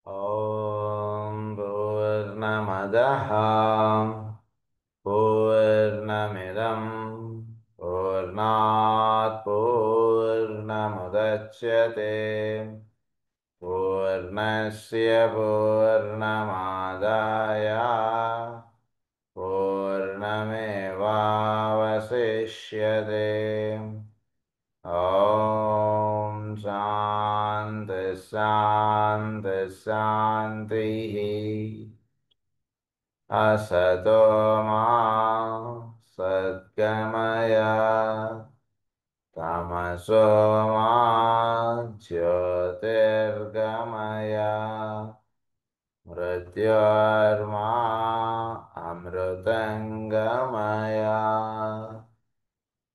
ॐ पूर्णमदः पूर्णमिदं पूर्णात् पूर्णमुदच्यते पूर्णस्य पूर्णमादाय पूर्णमेवावशिष्यते। ॐ शान्ति शान्ति शान्तिः। असतो मा सद्गमय तमसो मा ज्योतिर्गमय मृत्योर्मा अमृतङ्गमय।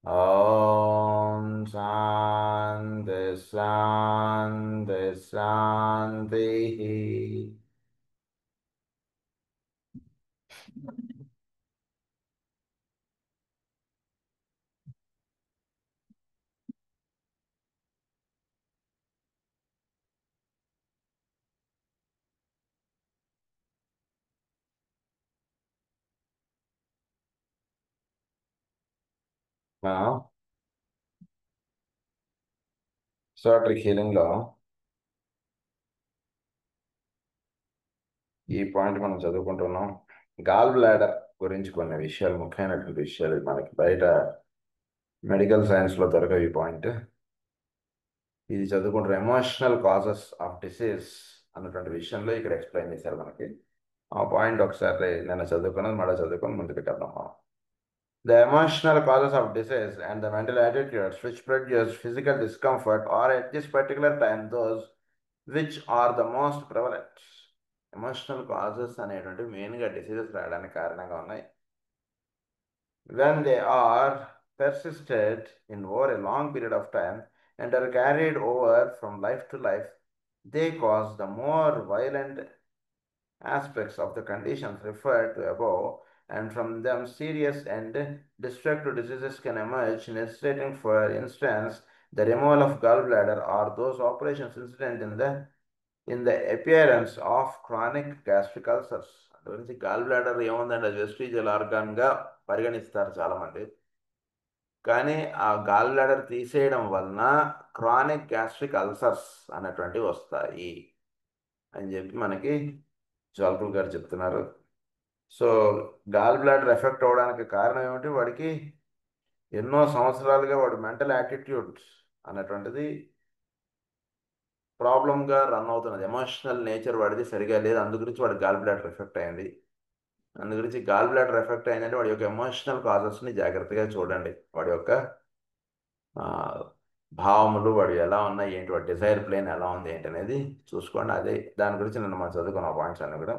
ॐ शान्ति शान्ति शान्तिः। ఎసోటరిక్ హీలింగ్ లో ఈ పాయింట్ మనం చదువుకుంటున్నాం. గాల్ బ్లాడర్ గురించి కొన్ని విషయాలు, ముఖ్యమైనటువంటి విషయాలు మనకి బయట మెడికల్ సైన్స్ లో దొరకవు. ఈ పాయింట్ ఇది చదువుకుంటారు. ఎమోషనల్ కాజెస్ ఆఫ్ డిసీజ్ అన్నటువంటి విషయంలో ఇక్కడ ఎక్స్ప్లెయిన్ చేశారు మనకి. ఆ పాయింట్ ఒకసారి నేను చదువుకున్నది మళ్ళీ చదువుకొని ముందుకు వెళ్దాం. The emotional causes of disease and the mental attitudes which produce physical discomfort are at this particular time those which are the most prevalent. Emotional causes అనేటువంటి మెయిన్గా డిసీజెస్ రావడానికి కారణంగా ఉన్నాయి. When they are persisted in over a long period of time and are carried over from life to life, they cause the more violent aspects of the conditions referred to above, and from them serious and destructive diseases can emerge, necessitating, for instance, the removal of gallbladder or those operations incident in the appearance of chronic gastric ulcers. అందుగురించి gall bladder ఏముందంటే అది vestigial ఆర్గాన్గా పరిగణిస్తారు చాలామంది. కానీ ఆ gall bladder తీసేయడం వలన chronic gastric ulcers అనేటువంటివి వస్తాయి అని చెప్పి మనకి జాల్పుల్ గారు చెప్తున్నారు. సో గాల్ బ్లాడర్ ఎఫెక్ట్ అవ్వడానికి కారణం ఏమిటి? వాడికి ఎన్నో సంవత్సరాలుగా వాడు మెంటల్ యాటిట్యూడ్ అనేటువంటిది ప్రాబ్లంగా రన్ అవుతున్నది. ఎమోషనల్ నేచర్ వాడిది సరిగా లేదు. అందుగురించి వాడి గాల్ బ్లాడర్ ఎఫెక్ట్ అయింది. అందుగురించి గాల్ బ్లాడర్ ఎఫెక్ట్ అయిందంటే వాడి యొక్క ఎమోషనల్ కాజెస్ని జాగ్రత్తగా చూడండి. వాడి యొక్క భావములు వాడు ఎలా ఉన్నాయి, ఏంటి, వాడి డిజైర్ ప్లేన్ ఎలా ఉంది ఏంటి అనేది చూసుకోండి. అదే దాని గురించి నేను మనం చదువుకున్న పాయింట్స్ అన్ని కూడా.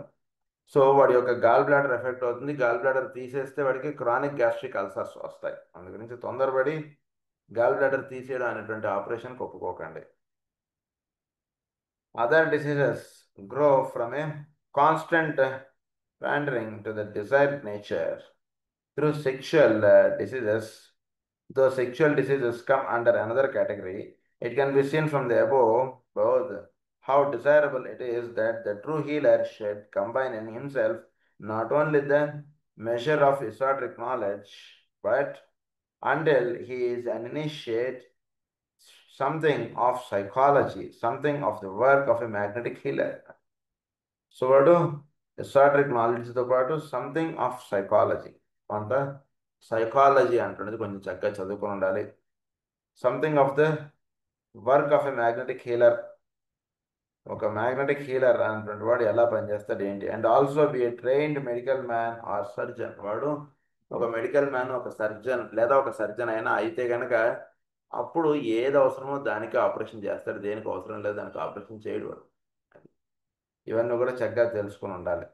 సో వాడి యొక్క గాల్ బ్లాడర్ ఎఫెక్ట్ అవుతుంది. గాల్ బ్లాడర్ తీసేస్తే వాడికి క్రానిక్ గ్యాస్ట్రిక్ అల్సర్స్ వస్తాయి. అందు గురించి తొందరపడి గాల్ బ్లాడర్ తీసేయడం అనేటువంటి ఆపరేషన్కి ఒప్పుకోకండి. Other diseases grow from a constant pandering to the desired nature through sexual diseases. Though sexual diseases come under another category, it can be seen from the above both how desirable it is that the true healer should combine in himself not only the measure of esoteric knowledge, but until he is an initiate, something of psychology, something of the work of a magnetic healer. So వాడు esoteric నాలెడ్జ్తో పాటు something of psychology, కొంత psychology అంటున్నది కొంచెం చక్కగా చదువుకొని ఉండాలి. Something of the work of a magnetic healer, ఒక మ్యాగ్నెటిక్ హీలర్ అనేటువంటి వాడు ఎలా పనిచేస్తాడు ఏంటి. And also be a trained medical man or surgeon. వాడు ఒక మెడికల్ మ్యాన్, ఒక సర్జన్ లేదా ఒక సర్జన్ అయినా అయితే కనుక అప్పుడు ఏది అవసరమో దానికి ఆపరేషన్ చేస్తాడు, దేనికి అవసరం లేదు దానికి ఆపరేషన్ చేయడు వాడు. ఇవన్నీ కూడా చక్కగా తెలుసుకుని ఉండాలి.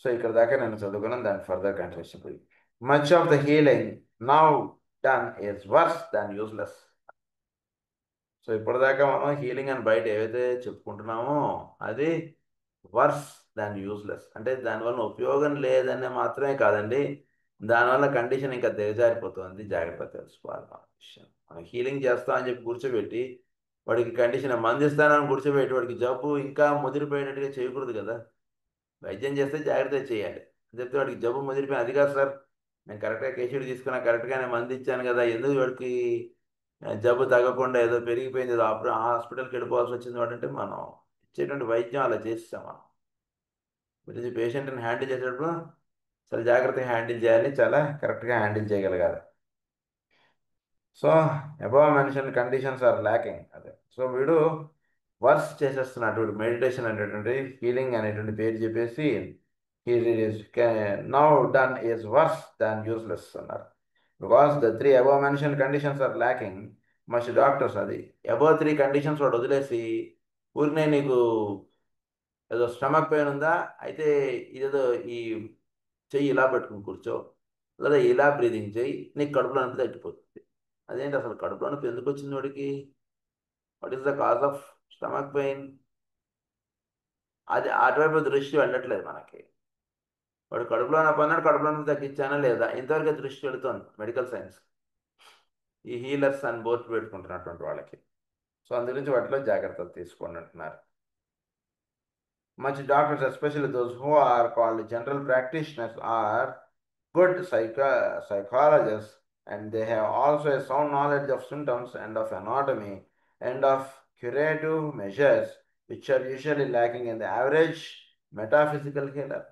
సో ఇక్కడ దాకా నేను చదువుకున్నాను, దాని further continuation. Much of the healing now done is worse than useless. So ఇప్పటిదాకా మనం హీలింగ్ అని బయట ఏవైతే చెప్పుకుంటున్నామో అది వర్స్ దాన్ యూజ్లెస్, అంటే దానివల్ల ఉపయోగం లేదనే మాత్రమే కాదండి, దానివల్ల కండిషన్ ఇంకా దిగజారిపోతుంది. జాగ్రత్తగా తెలుసుకోవాలి మన విషయం. మనం హీలింగ్ చేస్తామని చెప్పి కూర్చోబెట్టి వాడికి కండిషన్ మందు ఇస్తానని కూర్చోబెట్టి వాడికి జబ్బు ఇంకా ముదిరిపోయేటట్టుగా చేయకూడదు కదా. వైద్యం చేస్తే జాగ్రత్త చేయాలి. చెప్తే వాడికి జబ్బు ముదిరిపోయి అది కాదు సార్, నేను కరెక్ట్గా కేసీడీ తీసుకున్నా, కరెక్ట్గానే మందు ఇచ్చాను కదా, ఎందుకు వాడికి జబ్బు తగ్గకుండా ఏదో పెరిగిపోయింది, ఏదో అప్పుడు హాస్పిటల్కి వెళ్ళిపోవాల్సి వచ్చింది వాడంటే, మనం ఇచ్చేటువంటి వైద్యం అలా చేస్తాం. మనం గురించి పేషెంట్ని హ్యాండిల్ చేసేటప్పుడు చాలా జాగ్రత్తగా హ్యాండిల్ చేయాలి, చాలా కరెక్ట్గా హ్యాండిల్ చేయగలగాలి. So above mention conditions are lacking. అదే సో వీడు వర్స్ చేసేస్తున్నాడు. వీడు మెడిటేషన్ అనేటువంటి హీలింగ్ అనేటువంటి పేరు చెప్పేసి now done is worse than useless అన్నారు. Because the three above mention conditions are lacking must doctors. అది అబవ్ త్రీ కండిషన్స్ వాడు వదిలేసి ఊరినే నీకు ఏదో స్టమక్ పెయిన్ ఉందా, అయితే ఇదేదో ఈ చెయ్యి ఇలా పెట్టుకుని కూర్చో, లేదా ఇలా బ్రీదింగ్ చేయి, నీకు కడుపులో నొప్పి తగ్గిపోతుంది. అదేంటి అసలు కడుపులో నొప్పి ఎందుకు వచ్చింది వాడికి? What is the cause of stomach pain? అది అటువైపు దృష్టి వెళ్ళట్లేదు మనకి. వాడు కడుపులో నొప్పి అన్నాడు, కడుపులో నొప్పి తగ్గించానా లేదా, ఇంతవరకు దృష్టి వెళుతుంది మెడికల్ సైన్స్, ఈ హీలర్స్ అని బోర్డు పెట్టుకుంటున్నటువంటి వాళ్ళకి. సో అందు గురించి వాటిలో జాగ్రత్తలు తీసుకోండి అంటున్నారు. Much doctors, especially those who are called general practitioners, are good psychologists, and they have also a sound knowledge of symptoms and of anatomy and of curative measures, which are usually lacking in the average metaphysical healer.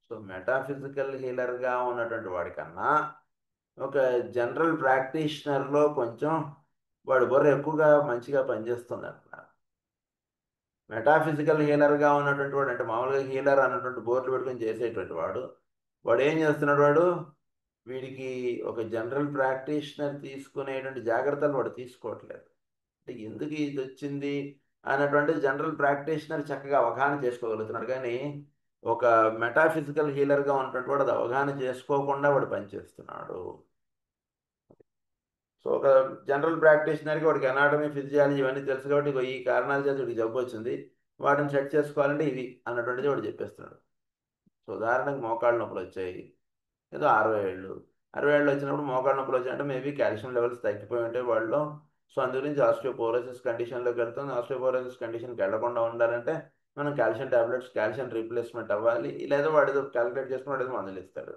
So metaphysical హీలర్గా ఉన్నటువంటి వాడికన్నా ఒక general ప్రాక్టీషనర్లో కొంచెం వాడి బుర్ర ఎక్కువగా మంచిగా పనిచేస్తుంది అంటున్నారు. మెటాఫిజికల్ హీలర్గా ఉన్నటువంటి వాడు అంటే మామూలుగా హీలర్ అన్నటువంటి బోర్డులు పెట్టుకొని చేసేటువంటి వాడు, వాడు ఏం చేస్తున్నాడు, వాడు వీడికి ఒక జనరల్ ప్రాక్టీషనర్ తీసుకునేటువంటి జాగ్రత్తలు వాడు తీసుకోవట్లేదు. అంటే ఎందుకు ఇది వచ్చింది అన్నటువంటి జనరల్ ప్రాక్టీషనర్ చక్కగా అవగాహన చేసుకోగలుగుతున్నాడు, కానీ ఒక మెటాఫిజికల్ హీలర్గా ఉన్నటువంటి వాడు అది అవగాహన చేసుకోకుండా వాడు పనిచేస్తున్నాడు. సో ఒక జనరల్ ప్రాక్టీషనర్కి వాడికి అనాటమీ ఫిజియాలజీ ఇవన్నీ తెలుసు కాబట్టి ఈ కారణాల చేత వాడికి జబ్బు వచ్చింది, వాటిని సెట్ చేసుకోవాలంటే ఇవి అన్నటువంటిది వాడు చెప్పేస్తున్నాడు. సో ఉదాహరణకు మోకాళ్ళ నొప్పులు వచ్చాయి, ఏదో 60 ఏళ్ళు 60 ఏళ్ళు వచ్చినప్పుడు మోకాళ్ళ నొప్పులు వచ్చాయంటే మేబీ కాల్షియం లెవెల్స్ తగ్గిపోయి ఉంటాయి వాళ్ళు. సో అందు గురించి ఆస్టియోపోరోసిస్ కండిషన్లోకి వెళ్తుంది. ఆస్టియోపోరోసిస్ కండిషన్కి వెళ్లకుండా ఉండాలంటే మనం కాల్షియం టాబ్లెట్స్, కాల్షియం రీప్లేస్మెంట్ అవ్వాలి, లేదా వాడితో క్యాలిక్యులేట్ చేసుకుని వాడితో మందులు ఇస్తాడు.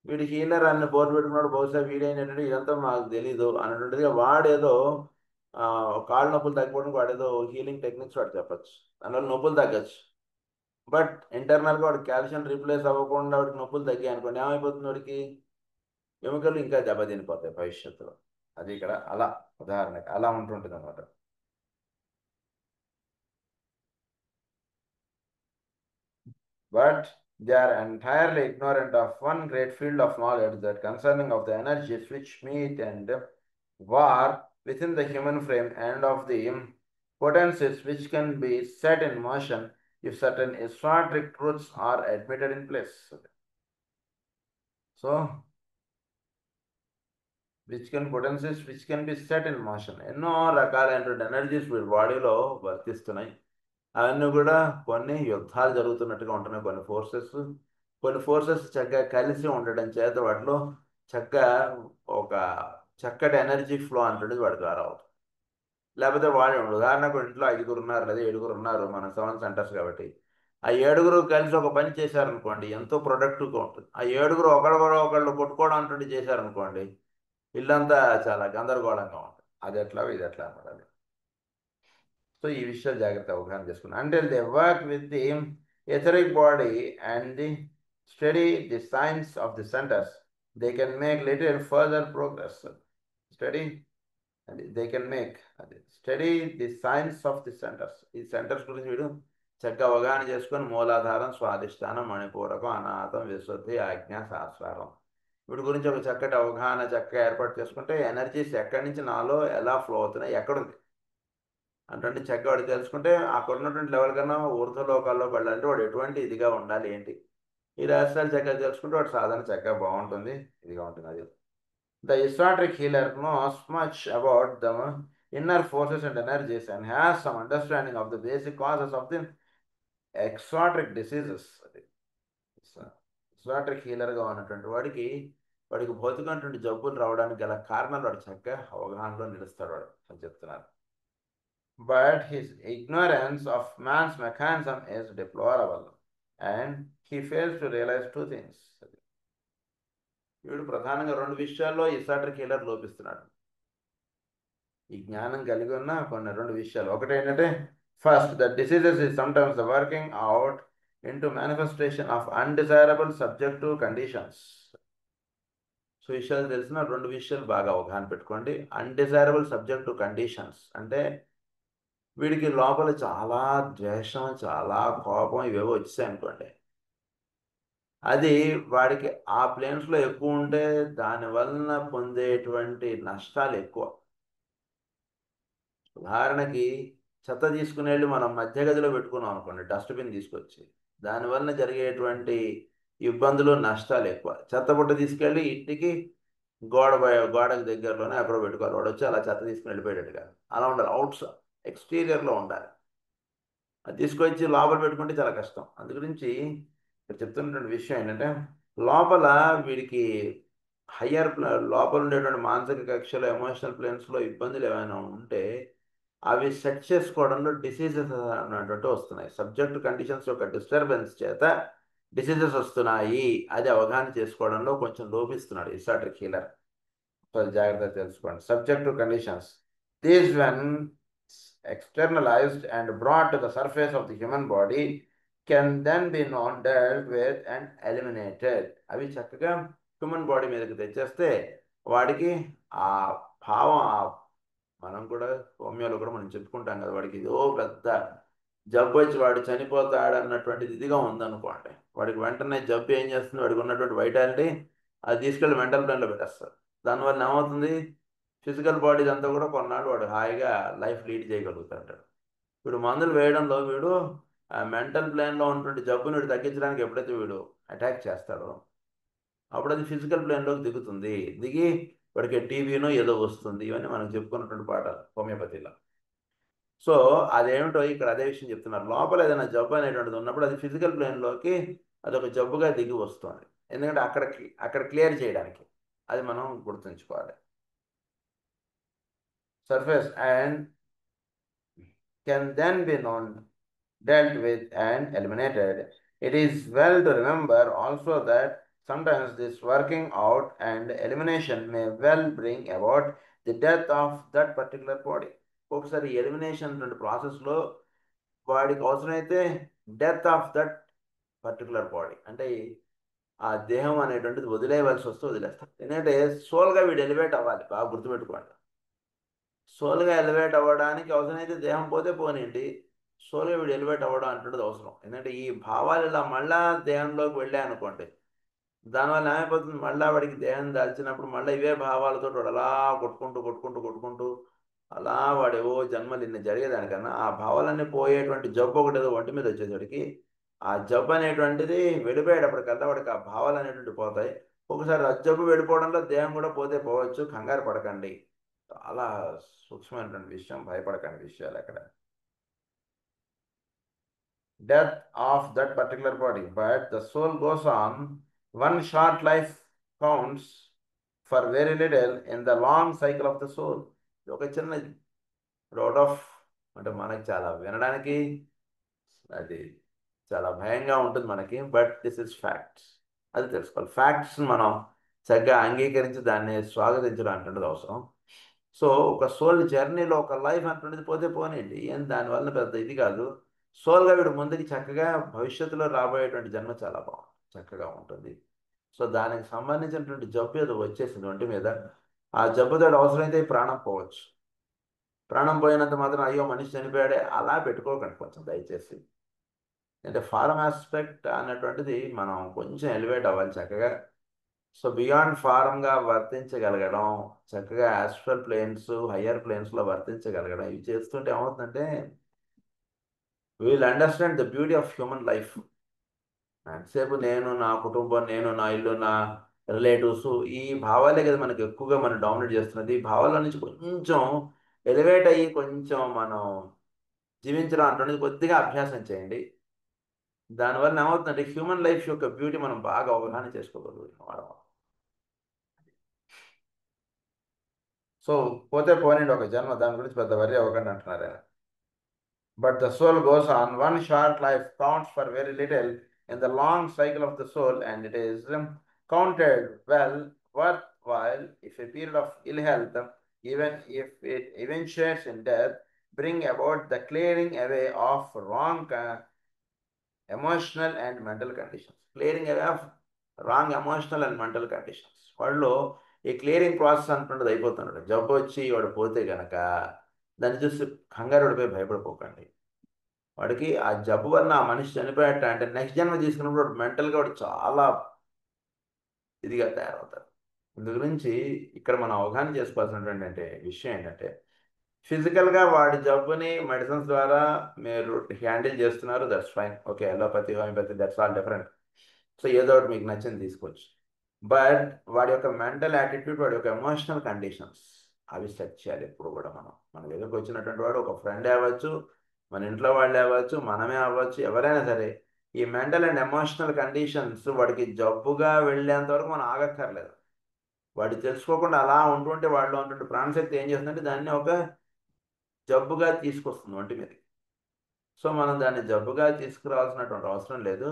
వీడు హీలర్ అన్న బోర్డు పెట్టుకున్నాడు, బహుశా వీడైనటువంటి ఇదంతా మాకు తెలీదు అన్నటువంటిదిగా వాడేదో కాళ్ళ నొప్పులు తగ్గిపోవడానికి వాడేదో హీలింగ్ టెక్నిక్స్ వాడు చెప్పచ్చు, దానివల్ల నొప్పులు తగ్గచ్చు. బట్ ఇంటర్నల్గా వాడికి కాల్షియం రీప్లేస్ అవ్వకుండా వాడికి నొప్పులు తగ్గాయి అనుకోండి, ఏమైపోతుంది, వాడికి ఎముకలు ఇంకా దెబ్బతినిపోతాయి భవిష్యత్తులో. అది ఇక్కడ అలా ఉదాహరణకి అలా ఉంటుంటుంది అనమాట. But they are entirely ignorant of one great field of knowledge, that concerning of the energies which meet and war within the human frame, and of the potencies which can be set in motion if certain esoteric truths are admitted in place. So potencies which can be set in motion, ఎన్నో రకాలైనటువంటి energies వీడి బాడీలో వర్తిస్తున్నాయి. అవన్నీ కూడా కొన్ని యుద్ధాలు జరుగుతున్నట్టుగా ఉంటున్నాయి. కొన్ని ఫోర్సెస్ చక్కగా కలిసి ఉండడం చేత వాటిలో చక్కగా ఒక చక్కటి ఎనర్జీ ఫ్లో అంటున్నది వాడి ద్వారా అవుతుంది. లేకపోతే వాడు ఉదాహరణకు ఇంట్లో 5గురు ఉన్నారు లేదా 7గురు ఉన్నారు, మన 7 సెంటర్స్ కాబట్టి ఆ 7గురు కలిసి ఒక పని చేశారనుకోండి, ఎంతో ప్రొడక్టివ్గా ఉంటుంది. ఆ 7గురు ఒకళ్ళు కొట్టుకోవడం అంటుండి చేశారనుకోండి, ఇల్లంతా చాలా గందరగోళంగా ఉంటుంది. అది ఎట్లా ఇది ఎట్లా అన్నది. సో ఈ విషయాలు జాగ్రత్త అవగాహన చేసుకున్నాం. Until they work with the etheric body and the study the science of the centers, they can make little further progress. Study and they can make study the science of the centers. ఈ centres గురించి వీడు చక్కగా అవగాహన చేసుకొని మూలాధారం, స్వాధిష్టానం, మణిపూరకం, అనాథం, విశుద్ధి, ఆజ్ఞ, సహస్రారం వీటి గురించి ఒక చక్కటి అవగాహన చక్కగా ఏర్పాటు చేసుకుంటే ఎనర్జీస్ ఎక్కడి నుంచి నాలో ఎలా ఫ్లో అవుతున్నాయి, ఎక్కడుంది అంటే చక్కగా వాడు తెలుసుకుంటే అక్కడ ఉన్నటువంటి లెవెల్ కన్నా ఊర్ధ్వలోకాల్లో వెళ్ళాలంటే వాడు ఎటువంటి ఇదిగా ఉండాలి ఏంటి, ఈ రహస్యాలు చక్కగా తెలుసుకుంటే వాడు సాధన చక్కగా బాగుంటుంది, ఇదిగా ఉంటుంది. అది the esoteric healer knows much about the inner forces and energies and has some understanding of the basic causes of the exotic diseases. ఎక్సాట్రిక్ హీలర్గా ఉన్నటువంటి వాడికి భౌతికమైనటువంటి జబ్బులు రావడానికి గల కారణాలు వాడు చక్కగా అవగాహనలో నిలుస్తాడు వాడు అని చెప్తున్నారు. but his ignorance of man's mechanism is deplorable, and he fails to realize two things. వీడు ప్రధానంగా రెండు విషయాల్లో ఇసాటర్ కీలర్ లోపిస్తున్నాడు. ఈ జ్ఞానం కలిగి ఉన్న కొన్ని రెండు విషయాలు. ఒకటి ఏంటంటే, first the diseases is sometimes the working out into manifestation of undesirable subjective conditions. So విషయాలు తెలిసిన రెండు విషయాలు బాగా అవగాహన పెట్టుకోండి. అన్డిజైరబుల్ సబ్జెక్టివ్ కండిషన్స్ అంటే వీడికి లోపల చాలా ద్వేషం, చాలా కోపం ఇవేవో వచ్చాయి అనుకోండి, అది వాడికి ఆ ప్లేన్స్లో ఎక్కువ ఉంటే దాని వలన పొందేటువంటి నష్టాలు ఎక్కువ. ఉదాహరణకి చెత్త తీసుకుని వెళ్ళి మనం మధ్య గదిలో పెట్టుకున్నాం అనుకోండి, డస్ట్బిన్ తీసుకొచ్చి, దానివల్ల జరిగేటువంటి ఇబ్బందులు నష్టాలు ఎక్కువ. చెత్త బుట్ట తీసుకెళ్ళి ఇంటికి గోడకు దగ్గరలోనే ఎక్కడో పెట్టుకోవాలి. వాడు వచ్చి అలా చెత్త తీసుకుని వెళ్ళిపోయేటట్టుగా అలా ఉండాలి. ఎక్స్టీరియర్లో ఉండాలి. అది తీసుకొచ్చి లోపల పెట్టుకుంటే చాలా కష్టం. అందు గురించి ఇక్కడ చెప్తున్నటువంటి విషయం ఏంటంటే, లోపల వీడికి లోపల ఉండేటువంటి మానసిక కక్షలో, ఎమోషనల్ ప్లేన్స్లో ఇబ్బందులు ఏమైనా ఉంటే అవి సెట్ చేసుకోవడంలో డిసీజెస్ అన్నట్టు వస్తున్నాయి. సబ్జెక్ట్ కండిషన్స్ యొక్క డిస్టర్బెన్స్ చేత డిసీజెస్ వస్తున్నాయి. అది అవగాహన చేసుకోవడంలో కొంచెం లోపిస్తున్నాడు ఇసాటర్ కీలర్. సో జాగ్రత్తగా తెలుసుకోండి. Subjective conditions, these when externalized and brought to the surface of the human body can then be known, dealt with and eliminated. అవి చక్కగా హ్యూమన్ బాడీ మీదకి తెచ్చేస్తే వాడికి ఆ భావం, మనం కూడా హోమియోలో కూడా మనం చెప్పుకుంటాం కదా, వాడికి ఇదో పెద్ద జబ్బు వచ్చి వాడు చనిపోతాడు అన్నటువంటిది ఇదిగా ఉందనుకోండి, వాడికి వెంటనే జబ్బు ఏం చేస్తుంది, వాడికి ఉన్నటువంటి వైటాలిటీ అది తీసుకెళ్ళి మెంటల్ ప్లేన్లో పెట్టేస్తారు. దానివల్ల ఏమవుతుంది, ఫిజికల్ బాడీ అంతా కూడా కొన్నాళ్ళు వాడు హాయిగా లైఫ్ లీడ్ చేయగలుగుతాడు. వీడు మందులు వేయడంలో వీడు మెంటల్ ప్లేన్లో ఉన్నటువంటి జబ్బుని వీడు తగ్గించడానికి ఎప్పుడైతే వీడు అటాక్ చేస్తాడో అప్పుడు అది ఫిజికల్ ప్లేన్లోకి దిగుతుంది. దిగి వాడికి టీబీనో ఏదో వస్తుంది. ఇవన్నీ మనం చెప్పుకున్నటువంటి పాఠాలు హోమియోపతిలో. సో అదేమిటో ఇక్కడ అదే విషయం చెప్తున్నారు. లోపల ఏదైనా జబ్బు అనేటువంటిది ఉన్నప్పుడు అది ఫిజికల్ ప్లేన్లోకి అదొక జబ్బుగా దిగి వస్తుంది. ఎందుకంటే అక్కడ క్లియర్ చేయడానికి. అది మనం గుర్తుంచుకోవాలి. Surface and can then be known, dealt with and eliminated. It is well to remember also that sometimes this working out and elimination may well bring about the death of that particular body. ఒకసారి elimination ప్రాసెస్లో వాడికి అవసరమైతే death of that particular body, అంటే ఆ దేహం అనేటువంటిది వదిలేయవలసి వస్తే వదిలేస్తారు. ఎందుకంటే సోల్గా వీడు ఎలివేట్ అవ్వాలి. బాగా గుర్తుపెట్టుకోండి. సోల్గా ఎలివేట్ అవ్వడానికి అవసరమైతే దేహం పోతే పోనీయండి, సోల్గా వీడు ఎలివేట్ అవ్వడం అంటున్నది అవసరం. ఎందుకంటే ఈ భావాలు ఇలా మళ్ళా దేహంలోకి వెళ్ళాయి అనుకోండి, దానివల్ల ఏమైపోతుంది, మళ్ళీ వాడికి దేహం దాల్చినప్పుడు మళ్ళీ ఇవే భావాలతో వాడు అలా కొట్టుకుంటూ కొట్టుకుంటూ కొట్టుకుంటూ అలా వాడేవో జన్మలు ఇన్ని జరిగేదానికన్నా ఆ భావాలన్నీ పోయేటువంటి జబ్బు ఒకటి ఏదో ఒంటి మీద వచ్చేసరికి ఆ జబ్బు అనేటువంటిది వెళ్ళిపోయేటప్పటికల్లా వాడికి ఆ భావాలు అనేటువంటి పోతాయి. ఒకసారి ఆ జబ్బు వెళ్ళిపోవడంలో దేహం కూడా పోతే పోవచ్చు. కంగారు పడకండి. చాలా సూక్ష్మమైనటువంటి విషయం, భయపడకండి విషయాలు అక్కడ. Death of that particular body, but the soul goes on. One short life counts for very little in the long cycle of the soul. ఒక చిన్న అవుట్ ఆఫ్, అంటే మనకి చాలా వినడానికి అది చాలా భయంగా ఉంటుంది మనకి, బట్ దిస్ ఇస్ ఫ్యాక్ట్స్. అది తెలుసుకోవాలి. ఫ్యాక్ట్స్ మనం చక్కగా అంగీకరించి దాన్ని స్వాగతించడం అంటున్నది అవసరం. సో ఒక సోల్ జర్నీలో ఒక లైఫ్ అంటున్నది పోతే పోనీయండి, ఏం దానివల్ల పెద్ద ఇది కాదు. సోల్గా వీడు ముందుకి చక్కగా భవిష్యత్తులో రాబోయేటువంటి జన్మ చాలా బాగుంది, చక్కగా ఉంటుంది. సో దానికి సంబంధించినటువంటి జబ్బు ఏదో వచ్చేసింది ఒంటి మీద, ఆ జబ్బుతో అవసరమైతే ప్రాణం పోవచ్చు. ప్రాణం పోయినంత మాత్రం అయ్యో మనిషి చనిపోయాడే అలా పెట్టుకోకండి కొంచెం దయచేసి. అంటే ఫారం ఆస్పెక్ట్ అన్నటువంటిది మనం కొంచెం ఎలివేట్ అవ్వాలి చక్కగా. సో బియాండ్ ఫారంగా వర్తించగలగడం, చక్కగా ఆస్ట్రల్ ప్లేన్స్, హయ్యర్ ప్లేన్స్లో వర్తించగలగడం, ఇవి చేస్తుంటే ఏమవుతుందంటే wheel understand the beauty of human life. ఎంతసేపు నేను, నా కుటుంబం, నేను, నా ఇల్లు, నా రిలేటివ్స్, ఈ భావాలే కదా మనకు ఎక్కువగా మనం డామినేట్ చేస్తున్నది. ఈ భావాల నుంచి కొంచెం ఎలివేట్ అయ్యి కొంచెం మనం జీవించడం అంటున్నది కొద్దిగా అభ్యాసం చేయండి. దానివల్ల ఏమవుతుందంటే హ్యూమన్ లైఫ్ యొక్క బ్యూటీ మనం బాగా అవగాహన చేసుకోగలుగుతాం. సో పోతే పోనండి ఒక జన్మ, దాని గురించి పెద్ద వర్రీ అవ్వకండి అంటున్నారు ఆయన. But the soul goes on. One short life counts for very little in the long cycle of the soul, and it is counted well worthwhile if a period of ill health, even if it eventuates in death, bring about the clearing away of wrong emotional and mental conditions. Clearing away of wrong emotional and mental conditions. వాళ్ళు ఈ clearing process అంటున్నది అయిపోతున్నాడు. జబ్బు వచ్చి వాడు పోతే గనక దాన్ని చూసి కంగారు పడిపోయి భయపడిపోకండి. వాడికి ఆ జబ్బు వలన ఆ మనిషి చనిపోయాట అంటే నెక్స్ట్ జన్మ తీసుకున్నప్పుడు వాడు మెంటల్గా వాడు చాలా ఇదిగా తయారవుతారు. ఇందు గురించి ఇక్కడ మనం అవగాహన చేసుకోవాల్సినటువంటి విషయం ఏంటంటే ఫిజికల్గా వాడి జబ్బుని మెడిసిన్స్ ద్వారా మీరు హ్యాండిల్ చేస్తున్నారు, that's fine. Okay, allopathy homeopathy that's all different. So ఏదో ఒకటి మీకు నచ్చింది తీసుకోవచ్చు. బట్ వాడి యొక్క మెంటల్ యాటిట్యూడ్, వాడి యొక్క ఎమోషనల్ కండిషన్స్ అవి సెట్ చేయాలి ఎప్పుడు కూడా. మన దగ్గరకు వచ్చినటువంటి వాడు ఒక ఫ్రెండ్ అవ్వచ్చు, మన ఇంట్లో వాళ్ళు అవ్వచ్చు, మనమే అవ్వచ్చు, ఎవరైనా సరే ఈ మెంటల్ అండ్ ఎమోషనల్ కండిషన్స్ వాడికి జబ్బుగా వెళ్ళేంత వరకు మనం ఆగక్కర్లేదు. వాడు తెలుసుకోకుండా అలా ఉంటుంటే వాడిలో ఉంటుంటే ప్రాణశక్తి ఏం చేస్తుందంటే దాన్ని ఒక జబ్బుగా తీసుకొస్తుంది ఒంటి మీద. సో మనం దాన్ని జబ్బుగా తీసుకురావాల్సినటువంటి అవసరం లేదు.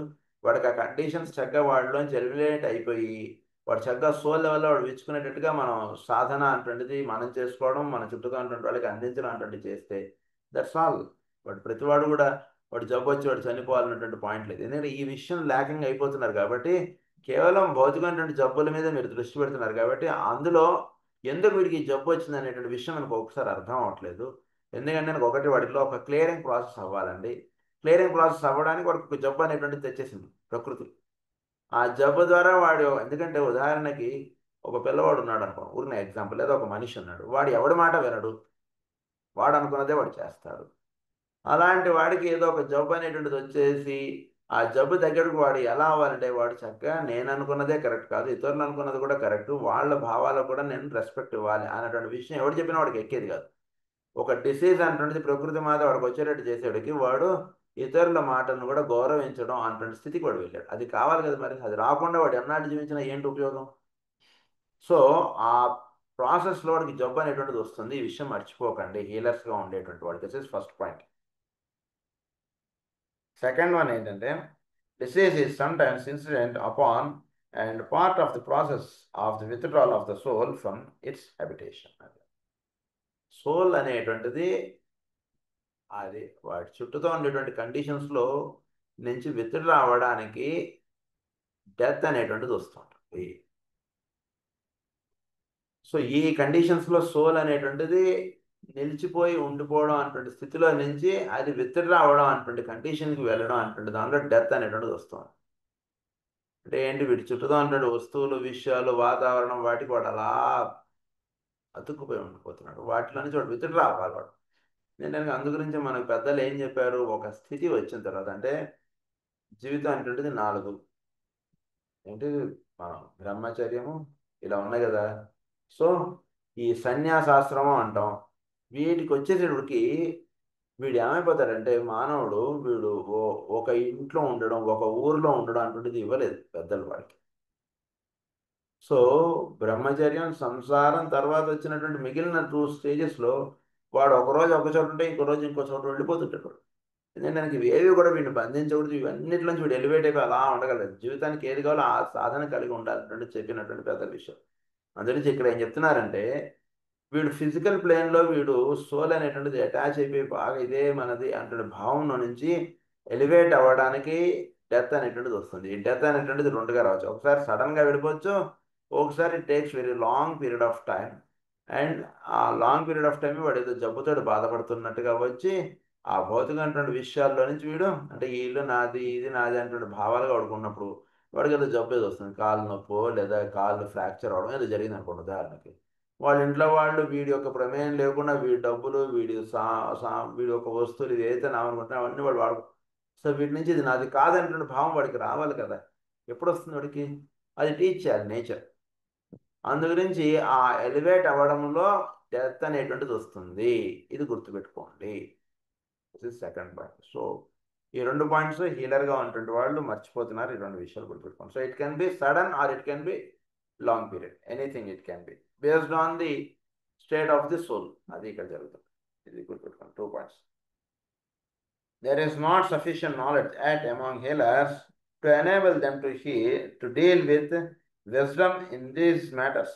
వాడికి ఆ కండిషన్స్ చక్కగా వాడిలోంచి ఎలిమినేట్ అయిపోయి వాడు చక్కగా సోల్ లెవెల్లో వాడు విచ్చుకునేటట్టుగా మనం సాధన అటువంటిది మనం చేసుకోవడం, మన చుట్టూ ఉన్నటువంటి వాళ్ళకి అందించడం అటువంటిది చేస్తే దట్స్ ఆల్. వాడు ప్రతివాడు కూడా వాడు జబ్బు వచ్చి వాడు చనిపోవాలన్నటువంటి పాయింట్ లేదు. ఎందుకంటే ఈ విషయం ల్యాకింగ్ అయిపోతున్నారు కాబట్టి కేవలం భౌతికమైనటువంటి జబ్బుల మీద మీరు దృష్టి పెడుతున్నారు కాబట్టి అందులో ఎందుకు వీడికి ఈ జబ్బు వచ్చింది అనేటువంటి విషయం మనకు ఒకసారి అర్థం అవ్వట్లేదు. ఎందుకంటే ఒకటి వాడిలో ఒక క్లియరింగ్ ప్రాసెస్ అవ్వాలండి. క్లియరింగ్ ప్రాసెస్ అవ్వడానికి వాడికి ఒక జబ్బు అనేటువంటిది తెచ్చేసింది ప్రకృతి. ఆ జబ్బు ద్వారా వాడు, ఎందుకంటే ఉదాహరణకి ఒక పిల్లవాడు ఉన్నాడు అనుకో, ఊరిన ఎగ్జాంపుల్, లేదా ఒక మనిషి ఉన్నాడు, వాడు ఎవడి మాట వినడు, వాడు అనుకున్నదే వాడు చేస్తాడు. అలాంటి వాడికి ఏదో ఒక జబ్బు అనేటువంటిది వచ్చేసి ఆ జబ్బు దగ్గరకు వాడు ఎలా అవ్వాలంటే వాడు చక్కగా నేను అనుకున్నదే కరెక్ట్ కాదు, ఇతరులు అనుకున్నది కూడా కరెక్ట్, వాళ్ళ భావాలకు కూడా నేను రెస్పెక్ట్ ఇవ్వాలి అనేటువంటి విషయం ఎవడు చెప్పినా వాడికి ఎక్కేది కాదు. ఒక డిసీజ్ అంటుండేది ప్రకృతి మాత వాడికి వచ్చేటట్టు చేసేవాడికి వాడు ఇతరుల మాటలను కూడా గౌరవించడం అటువంటి స్థితికి వాడు వెళ్ళాడు. అది కావాలి కదా మరి. అది రాకుండా వాడు ఎన్నాళ్ళు జీవించినా ఏంటి ఉపయోగం? సో ఆ ప్రాసెస్లో వాడికి జబ్బు అనేటువంటిది వస్తుంది. ఈ విషయం మర్చిపోకండి హీలర్స్గా ఉండేటువంటి వాడికి. This is first point. Second one ఏంటంటే disease is sometimes incident upon and part of the process of the withdrawal of the soul from its habitation. Soul అనేటువంటిది అది వాటి చుట్టూతో ఉండేటువంటి కండిషన్స్లో నుంచి విత్డ్రా అవ్వడానికి డెత్ అనేటువంటిది వస్తుంటుంది. సో ఈ కండిషన్స్లో సోల్ అనేటువంటిది నిలిచిపోయి ఉండిపోవడం అటువంటి స్థితిలో నుంచి అది విత్డ్రా అవ్వడం అటువంటి కండిషన్కి వెళ్ళడం అటువంటి దాంట్లో డెత్ అనేటువంటిది వస్తుంది. అంటే ఏంటి, వీటి చుట్టూతో ఉన్నటువంటి వస్తువులు, విషయాలు, వాతావరణం వాటికి వాడు అలా అతుక్కుపోయి ఉండిపోతున్నాడు. వాటిలో నుంచి వాడు విత్డ్రా అవ్వాలి వాడు. నేను అందు గురించి మనకు పెద్దలు ఏం చెప్పారు, ఒక స్థితి వచ్చిన తర్వాత అంటే జీవితం అనేటువంటిది 4 ఏంటి, మనం బ్రహ్మచర్యము ఇలా ఉన్నాయి కదా. సో ఈ సన్యాసాశ్రమం అంటాం. వీటికి వచ్చేటప్పటికి వీడు ఏమైపోతాడంటే మానవుడు వీడు ఒక ఇంట్లో ఉండడం, ఒక ఊరిలో ఉండడం అటువంటిది ఇవ్వలేదు పెద్దలు వాడికి. సో బ్రహ్మచర్యం, సంసారం తర్వాత వచ్చినటువంటి మిగిలిన 2 స్టేజెస్లో వాడు ఒకరోజు ఒక చోట ఉంటే ఇంకో రోజు ఇంకో చోట వెళ్ళిపోతుంటాడు. ఎందుకంటే ఇవేవి కూడా వీడిని బంధించకూడదు. ఇవన్నిటిలోంచి వీడు ఎలివేట్ అయిపోయి అలా ఉండగలదు. జీవితానికి ఏది కావాలో ఆ సాధన కలిగి ఉండాలంటే చెప్పినటువంటి పెద్ద విషయం. అందురించి ఇక్కడ ఏం చెప్తున్నారంటే వీడు ఫిజికల్ ప్లేన్లో వీడు సోల్ అనేటువంటిది అటాచ్ అయిపోయి బాగా ఇదే మనది అంటే భావంలో నుంచి ఎలివేట్ అవ్వడానికి డెత్ అనేటువంటిది వస్తుంది. ఈ డెత్ అనేటువంటిది 2గా రావచ్చు. ఒకసారి సడన్గా విడిపోవచ్చు, ఒకసారి it takes very long period of time. And ఆ లాంగ్ పీరియడ్ ఆఫ్ టైం వాడు ఏదో జబ్బుతో బాధపడుతున్నట్టుగా వచ్చి ఆ భౌతికమైనటువంటి విషయాల్లో నుంచి వీడు అంటే ఈ ఇల్లు నాది, ఇది నాది అనేటువంటి భావాలుగా వాడుకున్నప్పుడు వాడికి ఏదో జబ్బు ఏదో వస్తుంది, కాలు నొప్పో లేదా కాళ్ళు ఫ్రాక్చర్ అవడం ఏదో జరిగింది అనుకోండి ఉదాహరణకి. వాళ్ళ ఇంట్లో వాళ్ళు వీడి యొక్క ప్రమేయం లేకుండా వీడి డబ్బులు, వీడి యొక్క వస్తువులు ఇది ఏదైతే నామనుకుంటున్నా అవన్నీ వాడు వాడు. సో వీటి నుంచి ఇది నాది కాదనేటువంటి భావం వాడికి రావాలి కదా. ఎప్పుడు వస్తుంది వాడికి? అది టీచ్ చేయాలి నేచర్. అందు గురించి ఆ ఎలివేట్ అవ్వడంలో డెత్ అనేటువంటిది వస్తుంది. ఇది గుర్తుపెట్టుకోండి. This is second point. So ఈ 2 పాయింట్స్ హీలర్గా ఉన్నటువంటి వాళ్ళు మర్చిపోతున్నారు. ఈ 2 విషయాలు గుర్తుపెట్టుకోండి. So it can be sudden or it can be long period, anything it can be based on the state of the soul. అది ఇక్కడ జరుగుతుంది. ఇది గుర్తుపెట్టుకోండి. 2 points. there is not sufficient knowledge yet among healers to enable them to heal, to deal with wisdom in these matters.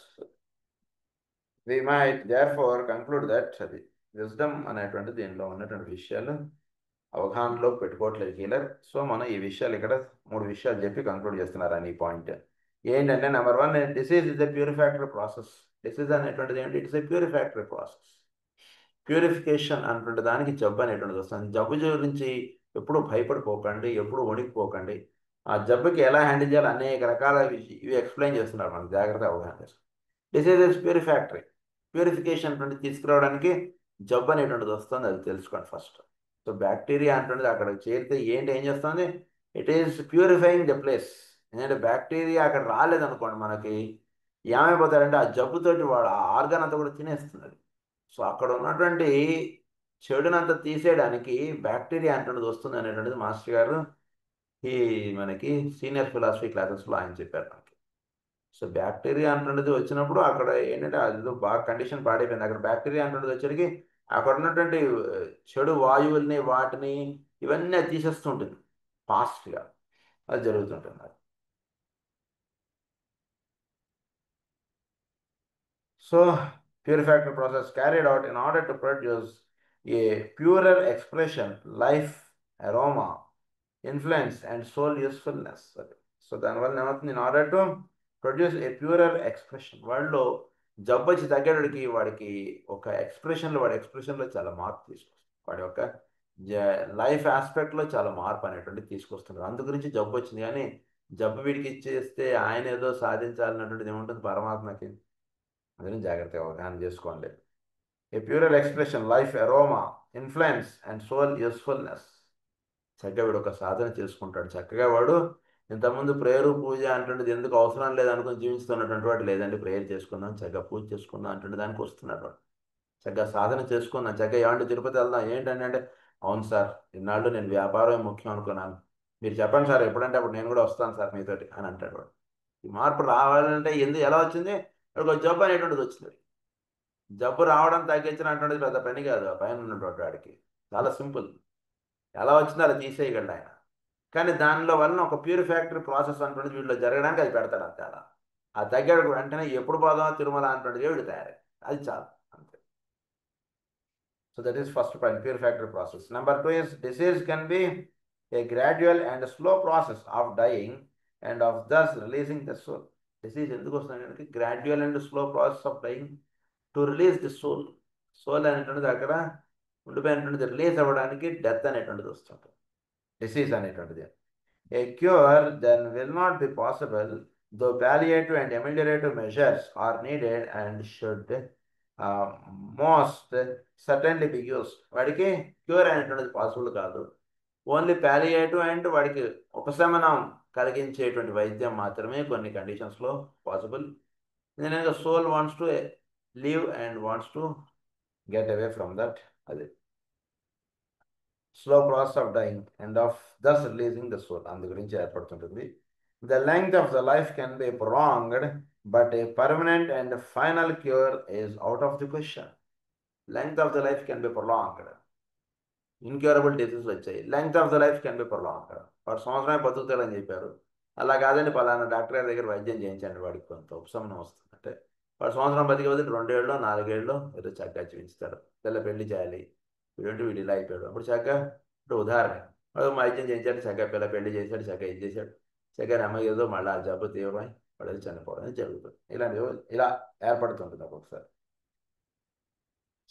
We might therefore conclude that అది wisdom అనేటువంటి దీనిలో ఉన్నటువంటి విషయాలు అవగాహనలో పెట్టుకోవట్లేదు హీలర్. సో మనం ఈ విషయాలు ఇక్కడ 3 విషయాలు చెప్పి కంక్లూడ్ చేస్తున్నారు అని పాయింట్ ఏంటంటే, number 1, disease is a purificatory process. Disease అనేటువంటిది ఏంటి? It's a purificatory process. Purification అనేటువంటి దానికి జబ్బు అనేటువంటిది వస్తుంది. జబ్బు గురించి ఎప్పుడు భయపడిపోకండి, ఎప్పుడు వణికిపోకండి. ఆ జబ్బుకి ఎలా హ్యాండిల్ చేయాలి అనేక రకాల ఇవి ఎక్స్ప్లెయిన్ చేస్తున్నారు మనకు, జాగ్రత్త అవగాహన చేసుకోండి. Disease is ప్యూరిఫాక్టరీ. ప్యూరిఫికేషన్ అంటే తీసుకురావడానికి జబ్బు అనేటువంటిది వస్తుంది, అది తెలుసుకోండి ఫస్ట్. సో బ్యాక్టీరియా అంటున్నది అక్కడ చేరితే ఏం చేస్తుంది? It is purifying the place. ఎందుకంటే బ్యాక్టీరియా అక్కడ రాలేదనుకోండి, మనకి ఏమైపోతాడంటే ఆ జబ్బుతోటి వాడు ఆ ఆర్గాన్ అంతా కూడా తినేస్తున్నది. సో అక్కడ ఉన్నటువంటి చెడునంతా తీసేయడానికి బ్యాక్టీరియా అంటున్నది వస్తుంది అనేటువంటిది మాస్టర్ గారు ఈ మనకి సీనియర్ ఫిలాసఫీ క్లాసెస్లో ఆయన చెప్పారు మనకి. సో బ్యాక్టీరియా అంటున్నది వచ్చినప్పుడు అక్కడ ఏంటంటే అది బాగా కండిషన్ పాడైపోయింది. అక్కడ బ్యాక్టీరియా అంటున్నది వచ్చేటికి అక్కడ ఉన్నటువంటి చెడు వాయువుల్ని వాటిని ఇవన్నీ అది తీసేస్తుంటుంది ఫాస్ట్గా. అది జరుగుతుంటుంది. So purification process carried out in order to produce a purer expression, life, aroma, influence, and soul usefulness. So దానివల్ల ఏమవుతుంది? In order to produce A purer expression. వాళ్ళలో జబ్బు వచ్చి తగ్గడానికి వాడికి ఒక ఎక్స్ప్రెషన్లో, వాడి ఎక్స్ప్రెషన్లో చాలా మార్పు తీసుకొస్తుంది. వాడి యొక్క లైఫ్ ఆస్పెక్ట్లో చాలా మార్పు అనేటువంటిది తీసుకొస్తున్నారు. అందు గురించి జబ్బు వచ్చింది. కానీ జబ్బు వీడికి ఇచ్చేస్తే ఆయన ఏదో సాధించాలన్నటువంటిది ఏముంటుంది పరమాత్మకి. అందుకని జాగ్రత్తగా అవగాహన చేసుకోండి. A purer expression, life, aroma, influence and soul usefulness. చక్కగా వీడు ఒక సాధన చేసుకుంటాడు. చక్కగా వాడు ఇంతకుముందు ప్రేయరు పూజ అంటుండేది ఎందుకు అవసరం లేదనుకుని జీవిస్తున్నటువంటి వాడు, లేదంటే ప్రేయర్ చేసుకుందాం, చక్కగా పూజ చేసుకుందాం అంటుండే దానికి వస్తున్నాడు వాడు. చక్కగా సాధన చేసుకుందాం, చక్కగా ఏమంటే తిరుపతి వెళ్దాం ఏంటంటే అంటే, అవును సార్ ఇన్నాళ్ళు నేను వ్యాపారం ముఖ్యం అనుకున్నాను, మీరు చెప్పండి సార్ ఎప్పుడంటే అప్పుడు నేను కూడా వస్తాను సార్ మీతోటి అని అంటాడు వాడు. ఈ మార్పు రావాలంటే ఎలా వచ్చింది? ఒక జబ్బు అనేటువంటిది వచ్చింది. జబ్బు రావడం తగ్గించినటువంటిది పెద్ద పని కాదు ఆ పైన ఉన్నటువంటి వాడికి. చాలా సింపుల్. ఎలా వచ్చిందో అలా తీసేయగలడు ఆయన. కానీ దానిలో వలన ఒక ప్యూరిఫాక్టరీ ప్రాసెస్ అంటున్నది వీళ్ళు జరగడానికి అది పెడతాడు అంతే. అలా ఆ తగ్గాడు వెంటనే ఎప్పుడు పోదామో తిరుమల అంటున్నది వీడు తయారై అది చాలు అంతే. So that is first point, purificatory process. Number 2 is disease can be a gradual and slow process of dying and of thus releasing the soul. Disease ఎందుకు వస్తుంది? Gradual and slow process of dying to release the soul. Soul అనేటువంటిది అక్కడ ఉండిపోయినటువంటిది release అవ్వడానికి death అనేటువంటిది వస్తుంది, disease అనేటువంటిది. A cure then will not be possible, though palliative and ameliorative measures are needed and should uh, most certainly be used. వాడికి cure అనేటువంటిది possible కాదు. Only palliative and వాడికి ఉపశమనం కలిగించేటువంటి వైద్యం మాత్రమే కొన్ని కండిషన్స్లో పాసిబుల్. ఎందుకంటే soul wants to leave and wants to get away from that. అది slow process of dying and of thus releasing the soul అందు గురించి ఏర్పడుతుంటుంది. The length of the life can be prolonged but a permanent and final cure is out of the question. Length of the life can be prolonged. Incurable disease వచ్చాయి, length of the life can be prolonged. వాడు సంవత్సరమే బతుకుతాడని చెప్పారు, అలా కాదండి పలానా doctor గారి దగ్గర వైద్యం చేయించండి వాడికి కొంత ఉపశమనం వస్తుంది అంటే, వాడు సంవత్సరం బతికి వదిలి 2 ఏళ్ళు 4 ఏళ్ళు ఏదో చక్కగా చూపించుతాడు. పిల్ల పెళ్లి చేయాలి, వీడు ఇలా అయిపోయాడు. అప్పుడు చక్కగా ఇప్పుడు ఉదాహరణ వాడు వైద్యం చేయించాడు, చక్కగా పిల్ల పెళ్లి చేశాడు, చక్కగా ఇది చేశాడు, చక్కగా నెమ్మది ఏదో మళ్ళీ ఆ జబ్బు తీవ్రమై వాడు చనిపోవడం జరుగుతుంది. ఇలాంటివి ఇలా ఏర్పడుతుంటుంది ఒక్కొక్కసారి.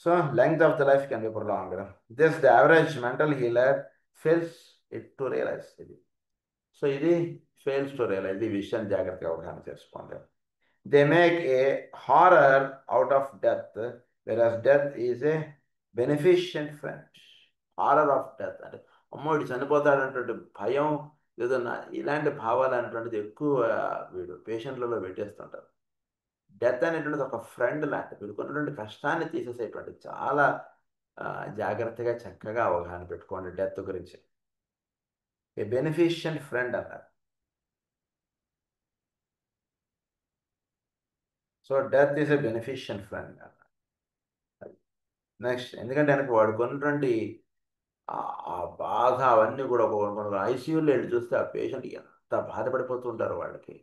So length of the life can be prolonged. This the average mental healer fails it to realize. So ఇది fails to realize. ఈ విషయం జాగ్రత్తగా అవగాహన చేసుకోండి. They make a horror out of death, whereas death is a beneficent friend. Horror of death అంటే అమ్మో వీడు చనిపోతాడంటే భయం ఏదో ఇలాంటి భావాలు అనేటువంటిది ఎక్కువ వీడు పేషెంట్లలో పెట్టేస్తుంటారు. డెత్ అనేటువంటిది ఒక ఫ్రెండ్ లాంటి వీడుకున్నటువంటి కష్టాన్ని తీసేసేటువంటి చాలా జాగ్రత్తగా చక్కగా అవగాహన పెట్టుకోండి డెత్ గురించి. ఏ బెనిఫిషియంట్ ఫ్రెండ్ అన్నారు. So death is a beneficent friend అన్నారు. నెక్స్ట్ ఎందుకంటే ఆయనకు వాడుకున్నటువంటి ఆ ఆ బాధ అవన్నీ కూడా ఐసీయూలో వెళ్ళి చూస్తే ఆ పేషెంట్ ఎంత బాధపడిపోతుంటారు వాళ్ళకి.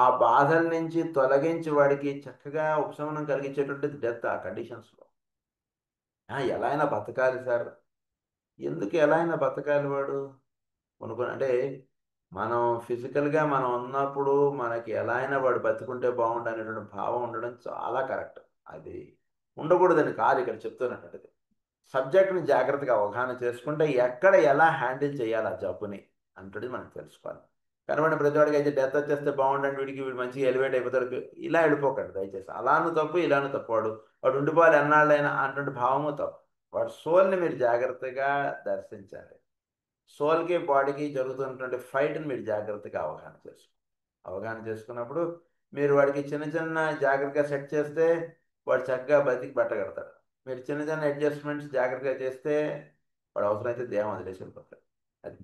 ఆ బాధల నుంచి తొలగించి వాడికి చక్కగా ఉపశమనం కలిగించేటువంటిది డెత్ ఆ కండిషన్స్లో. ఎలా అయినా బతకాలి సార్. ఎందుకు ఎలా అయినా బతకాలి వాడు అంటే మనం ఫిజికల్గా మనం ఉన్నప్పుడు మనకి ఎలా అయినా వాడు బతుకుంటే బాగుండు అనేటువంటి భావం ఉండడం చాలా కరెక్ట్. అది ఉండకూడదని కాదు ఇక్కడ చెప్తున్నటువంటిది. సబ్జెక్ట్ని జాగ్రత్తగా అవగాహన చేసుకుంటే ఎక్కడ ఎలా హ్యాండిల్ చేయాలి ఆ జబ్బుని అంటుంది మనకు తెలుసుకోవాలి. కనబడిన ప్రతివాడికి అయితే డెత్ వచ్చేస్తే బాగుండండి, వీడు మంచిగా ఎలివేట్ అయిపోతారు, ఇలా వెళ్ళిపోకండి దయచేసి. అలాను తప్పు ఇలాను తప్పు. వాడు ఉండిపోవాలి ఎన్నాళ్ళైనా అటువంటి భావము తప్పు. వాడు సోల్ని మీరు జాగ్రత్తగా దర్శించాలి. సోల్కి బాడీకి జరుగుతున్నటువంటి ఫైట్ని మీరు జాగ్రత్తగా అవగాహన చేసుకోండి. అవగాహన చేసుకున్నప్పుడు మీరు వాడికి చిన్న చిన్న జాగ్రత్తగా సెట్ చేస్తే వాడు చక్కగా బతికి బట్టగడతాడు. మీరు చిన్న చిన్న అడ్జస్ట్మెంట్స్ జాగ్రత్తగా చేస్తే వాడు అవసరమైతే దేహం వదిలేసి వెళ్ళిపోతాడు. అది.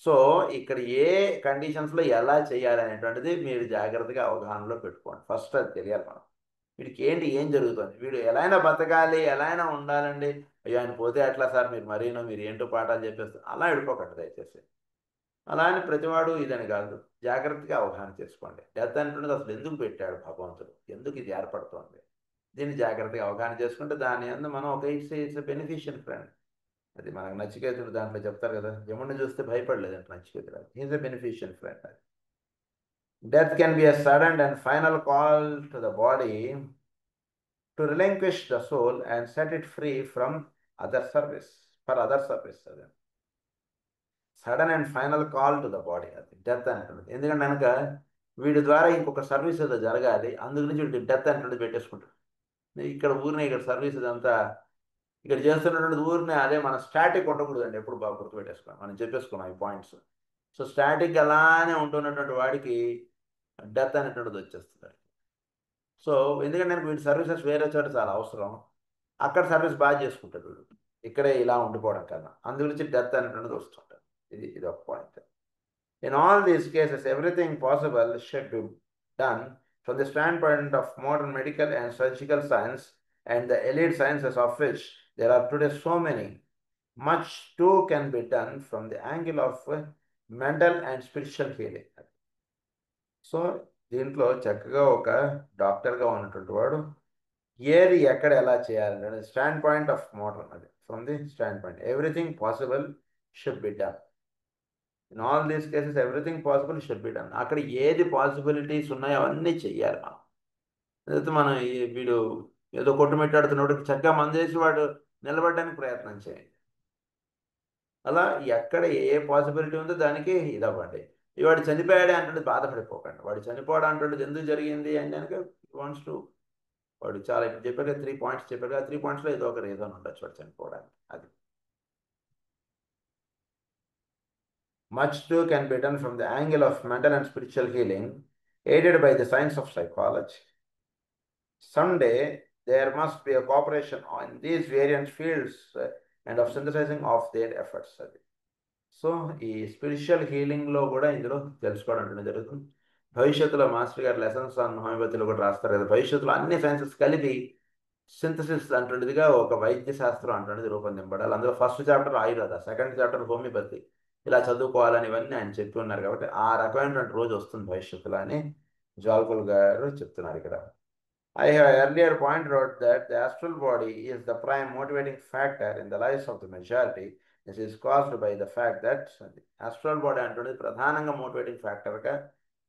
సో ఇక్కడ ఏ కండిషన్స్లో ఎలా చేయాలి అనేటువంటిది మీరు జాగ్రత్తగా అవగాహనలో పెట్టుకోండి. ఫస్ట్ అది తెలియాలి మనం. వీడికి ఏం జరుగుతుంది, వీడు ఎలా అయినా బతకాలి, ఎలా అయినా ఉండాలండి, అయ్యో ఆయన పోతే ఎట్లా సార్, మీరు ఏంటో పాఠాలు చెప్పేస్తారు అలా వెళ్ళిపోకండి దయచేసి. అలా అని ప్రతివాడు ఇదని కాదు, జాగ్రత్తగా అవగాహన చేసుకోండి. డెత్ అంటున్నది అసలు ఎందుకు పెట్టాడు భగవంతుడు, ఎందుకు ఇది ఏర్పడుతోంది, దీన్ని జాగ్రత్తగా అవగాహన చేసుకుంటే దాని అందు మనం ఒక ఇట్స్ బెనిఫిషియల్ ఫ్రెండ్. అది మనకు నచికేతుడు దాంట్లో చెప్తారు కదా, యముడిని చూస్తే భయపడలేదంటే నచికేతుడు, ఈజ్ ఎ బెనిఫిషియల్ ఫ్రెండ్. అది death can be a sudden and final call to the body to relinquish the soul and set it free from other service for other service. అది sudden and final call to the body, అది death అంటున్నది. ఎందుకంటే కనుక వీడి ద్వారా ఇంకొక service ఏదో జరగాలి, అందుగురించి వీడి డెత్ అంటున్నది పెట్టేసుకుంటాడు. ఇక్కడ సర్వీస్ ఇదంతా ఇక్కడ చేస్తున్నటువంటి ఊరిని అదే మన స్టాటిక్ ఉండకూడదండి, ఎప్పుడు బాగా గుర్తుపెట్టేసుకోవాలి. మనం చెప్పేసుకున్నాం ఈ పాయింట్స్. సో స్టాటిక్ అలానే ఉంటున్నటువంటి వాడికి డెత్ అనేటువంటిది వచ్చేస్తుంది. సో ఎందుకంటే నాకు వీడి సర్వీసెస్ వేరే చోట చాలా అవసరం, అక్కడ సర్వీస్ బాగా చేసుకుంటాడు వీడు, ఇక్కడే ఇలా ఉండిపోవడం కన్నా, అందుగురించి డెత్ అనేటువంటిది వస్తుంటాడు. ఇది ఒక point. In all these cases, everything possible should be done from the standpoint of modern medical and surgical science and the elite sciences of which there are today so many. Much too can be done from the angle of mental and spiritual healing. So దీంట్లో చక్కగా ఒక డాక్టర్గా ఉన్నటువంటి వాడు ఏది ఎక్కడ ఎలా చేయాలంటే స్టాండ్ పాయింట్ ఆఫ్ మోడర్న్, అది from the stand point everything possible should be done. In all these cases everything possible should be done. అక్కడ ఏది పాసిబిలిటీస్ ఉన్నాయో అవన్నీ చెయ్యాలి మనం. అదైతే మనం వీడు ఏదో కొట్టుమిట్టాడుతున్నప్పుడు చక్కగా మందేసి వాడు నిలబడడానికి ప్రయత్నం చేయండి. అలా ఎక్కడ ఏ పాసిబిలిటీ ఉందో దానికి ఇదవ్వండి. వాడు చనిపోయాడే అంటే బాధపడిపోకండి. వాడు చనిపోవడం అంటే ఎందుకు జరిగింది అంటే కనుక వాంట్స్ టు, వాడు చాలా ఇప్పుడు చెప్పారు 3 పాయింట్స్ చెప్పారు, ఆ 3 పాయింట్స్లో ఏదో ఒక రీజన్ ఉండొచ్చు వాడు చనిపోవడానికి. అది much too can be done from the angle of mental and spiritual healing, aided by the science of psychology. Someday, there must be a cooperation on these various fields and of synthesizing of their efforts. So ఈ spiritual హీలింగ్లో కూడా ఇందులో తెలుసుకోవడం అంటే జరుగుతుంది. భవిష్యత్తులో master గారు lessons on హోమియోపతిలో కూడా రాస్తారు కదా, భవిష్యత్తులో అన్ని సైన్సెస్ కలిపి సింథసిస్ అంటుండేదిగా ఒక వైద్య శాస్త్రం అంటుండేది రూపొందింపడాలి. అందులో first chapter Ayurveda, second chapter homeopathy, ఇలా చదువుకోవాలని ఇవన్నీ ఆయన చెప్పి ఉన్నారు. కాబట్టి ఆ రకమైనటువంటి రోజు వస్తుంది భవిష్యత్తులో అని జాల్కుల్ గారు చెప్తున్నారు ఇక్కడ. I have earlier pointed out that the astral body is the prime motivating factor in the lives of the majority. This is caused by the fact that the astral body అంటున్నది ప్రధానంగా మోటివేటింగ్ ఫ్యాక్టర్గా,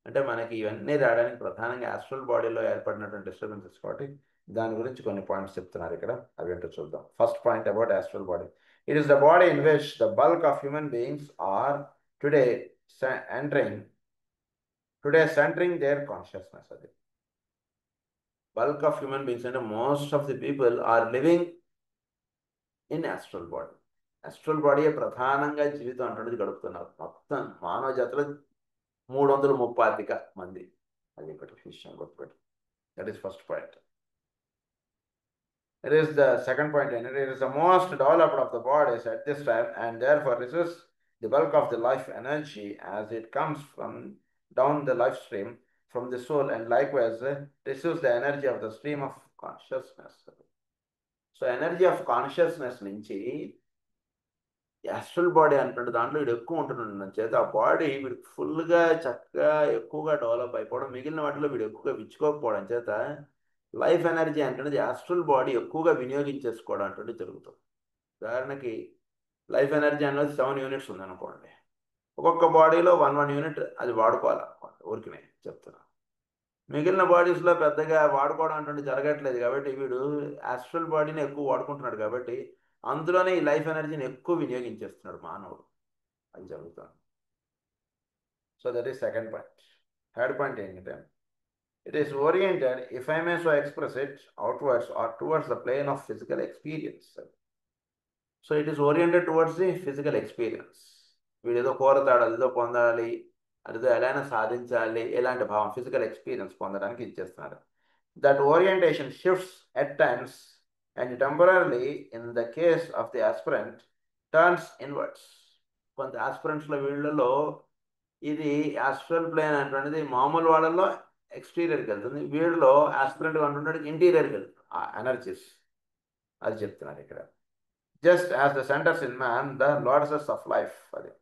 అంటే మనకి ఇవన్నీ రావడానికి ప్రధానంగా astral బాడీలో ఏర్పడినటువంటి disturbances. కాబట్టి దాని గురించి కొన్ని పాయింట్స్ చెప్తున్నారు ఇక్కడ, అవి ఏంటో చూద్దాం. First point about astral body. It is the body in which the bulk of human beings are today centering their consciousness. అది బల్క్ ఆఫ్ హ్యూమన్ బీయింగ్స్ అంటే most of the people are living in astral body. Astral బాడీయే ప్రధానంగా జీవితం అంటున్నది గడుపుతున్నారు. మొత్తం మానవ జాతిలో 335 మంది. అది ఒకటి విషయం గుర్తుపెట్టు. That is first point. It is the second point, and it is the most developed of the bodies at this time, and therefore resists the bulk of the life energy as it comes from down the life stream from the soul, and likewise receives the energy of the stream of consciousness. So energy of consciousness నుంచి astral body అంటే దాంట్లో వీడు ఎక్కువ ఉంటున్నాడు చేత ఆ body వీడికి ఫుల్గా చక్కగా ఎక్కువగా డెవలప్ అయిపోవడం, మిగిలిన వాటిలో వీడు ఎక్కువగా విచ్చుకోకపోవడం చేత లైఫ్ ఎనర్జీ అంటే యాస్ట్రల్ బాడీ ఎక్కువగా వినియోగించేసుకోవడం అంటే జరుగుతుంది. ఉదాహరణకి లైఫ్ ఎనర్జీ అనేది 7 యూనిట్స్ ఉందనుకోండి, ఒక్కొక్క బాడీలో 1 యూనిట్ అది వాడుకోవాలనుకోండి, ఊరికినే చెప్తున్నా. మిగిలిన బాడీస్లో పెద్దగా వాడుకోవడం అంటే జరగట్లేదు కాబట్టి వీడు యాస్ట్రల్ బాడీని ఎక్కువ వాడుకుంటున్నాడు కాబట్టి అందులోనే ఈ లైఫ్ ఎనర్జీని ఎక్కువ వినియోగించేస్తున్నాడు మానవుడు. అది జరుగుతుంది. So that is second point. Third point ఏంటంటే it is oriented, if I may so express it, outwards or towards the plane of physical experience. So it is oriented towards the physical experience. వీడు ఏదో కోరతాడు, అదేదో పొందాలి, అదేదో ఎలాగైనా సాధించాలి, ఇలాంటి భావం ఫిజికల్ ఎక్స్పీరియన్స్ పొందడానికి ఇచ్చేస్తున్నారు. That orientation shifts at times and temporary in the case of the aspirant turns inwards. కొంత ఆస్పిరెంట్స్లో వీళ్ళలో ఇది ఆస్ట్రల్ ప్లేన్ అనేటువంటిది మామూలు వాళ్ళలో ఎక్స్టీరియర్కి వెళ్తుంది, వీళ్ళలో ఆస్పిరెంట్గా ఉంటుంటే ఇంటీరియర్కి వెళ్తుంది ఆ ఎనర్జీస్. అది చెప్తున్నారు ఇక్కడ. Just as the centres in man the lotuses of life. అది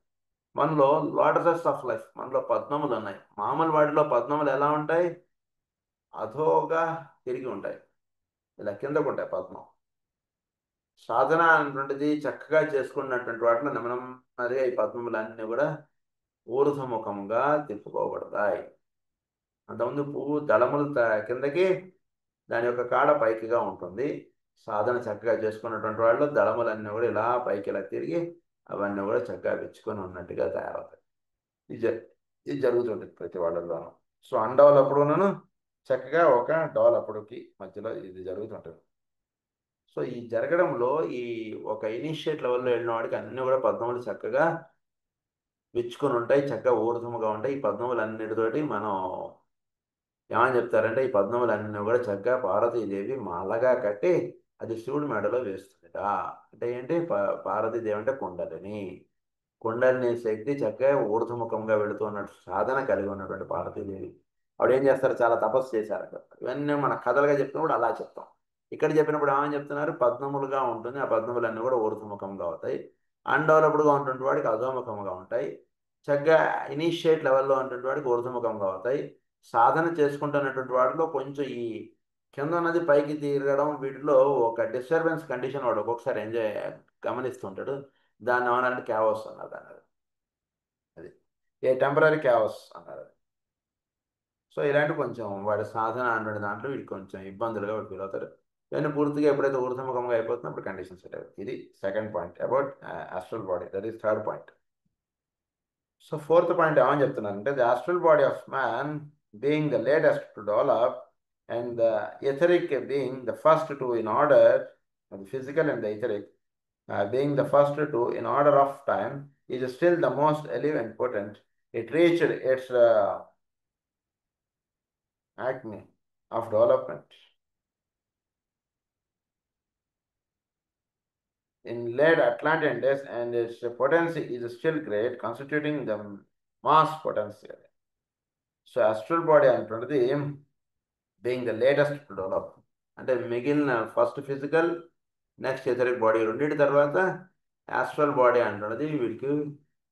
మనలో లోటసెస్ ఆఫ్ లైఫ్, మనలో పద్మములు ఉన్నాయి. మామూలు వాటిలో పద్మములు ఎలా ఉంటాయి? అధోగా తిరిగి ఉంటాయి, ఇలా కిందకు ఉంటాయి పద్మం. సాధన అనేటువంటిది చక్కగా చేసుకున్నటువంటి వాటిలో మనం మరిగా ఈ పద్మములన్నీ కూడా ఊర్ధముఖంగా తిప్పుకోబడతాయి. అంతకుముందు పువ్వు దళములు కిందకి, దాని యొక్క కాడ పైకిగా ఉంటుంది. సాధన చక్కగా చేసుకున్నటువంటి వాళ్ళు దళములన్నీ కూడా ఇలా పైకి ఇలా తిరిగి అవన్నీ కూడా చక్కగా విచ్చుకొని ఉన్నట్టుగా తయారవుతాయి. ఇది ఇది జరుగుతుంటుంది ప్రతి వాళ్ళలోనూ. సో అన్డెవలప్డ్ను చక్కగా ఒక డెవలప్డ్కి మధ్యలో ఇది జరుగుతుంటుంది. సో ఈ జరగడంలో ఈ ఒక ఇనిషియేట్ లెవెల్లో వెళ్ళిన వాడికి అన్నీ కూడా పద్మములు చక్కగా విచ్చుకొని ఉంటాయి, చక్కగా ఊర్ధముగా ఉంటాయి. ఈ పద్మములన్నిటితోటి మనం ఏమని చెప్తారంటే ఈ పద్మములన్నీ కూడా చక్కగా పార్వతీదేవి మాలగా కట్టి అది శివుడి మెడలో వేస్తుందిట. అంటే ఏంటి, పార్వతీదేవి అంటే కుండలిని. కుండలిని శక్తి చక్కగా ఊర్ధముఖంగా వెళుతున్నట్టు సాధన కలిగి ఉన్నటువంటి పార్వతీదేవి ఆవిడ ఏం చేస్తారు, చాలా తపస్సు చేశారట. ఇవన్నీ మన కథలుగా చెప్పినప్పుడు అలా చెప్తాం. ఇక్కడ చెప్పినప్పుడు ఏమని చెప్తున్నారు, పద్మములుగా ఉంటుంది, ఆ పద్మములన్నీ కూడా ఊర్ధముఖంగా అవుతాయి. అన్డెవలప్డ్గా ఉంటుంటే వాడికి అధోముఖంగా ఉంటాయి. చక్కగా ఇనిషియేట్ లెవెల్లో ఉంటుంటే వాడికి ఊర్ధముఖంగా అవుతాయి. సాధన చేసుకుంటున్నటువంటి వాటిలో కొంచెం ఈ కింద ఉన్నది పైకి తిరగడం, వీటిలో ఒక డిస్టర్బెన్స్ కండిషన్ వాడు ఒక్కొక్కసారి ఎంజాయ్ గమనిస్తుంటాడు. దాన్ని ఏమన్నారంటే క్యావస్ అన్నారు దాన్ని. అది ఏ టెంపరీ క్యావస్ అన్నారు. సో ఇలాంటి కొంచెం వాడి సాధన అనే దాంట్లో వీడికి కొంచెం ఇబ్బందులుగా వాడు ఫీల్ అవుతారు. ఇవన్నీ పూర్తిగా ఎప్పుడైతే ఊర్ధముఖంగా అయిపోతుందో అప్పుడు కండిషన్స్ సెట్ అవుతాయి. ఇది second point about astral body. That is third point. So fourth point ఏమని చెప్తున్నారంటే the astral body of man being the latest to develop and the etheric being the first to in order, the physical and the etheric being the first two in order of time, is still the most alive and potent. It reached its acme of development in late Atlantean days, and its potency is still great, constituting the mass potential. So astral body అంటున్నది being the latest to develop, అంటే మిగిలిన first physical next etheric body రెండింటి తర్వాత astral body అంటున్నది వీడికి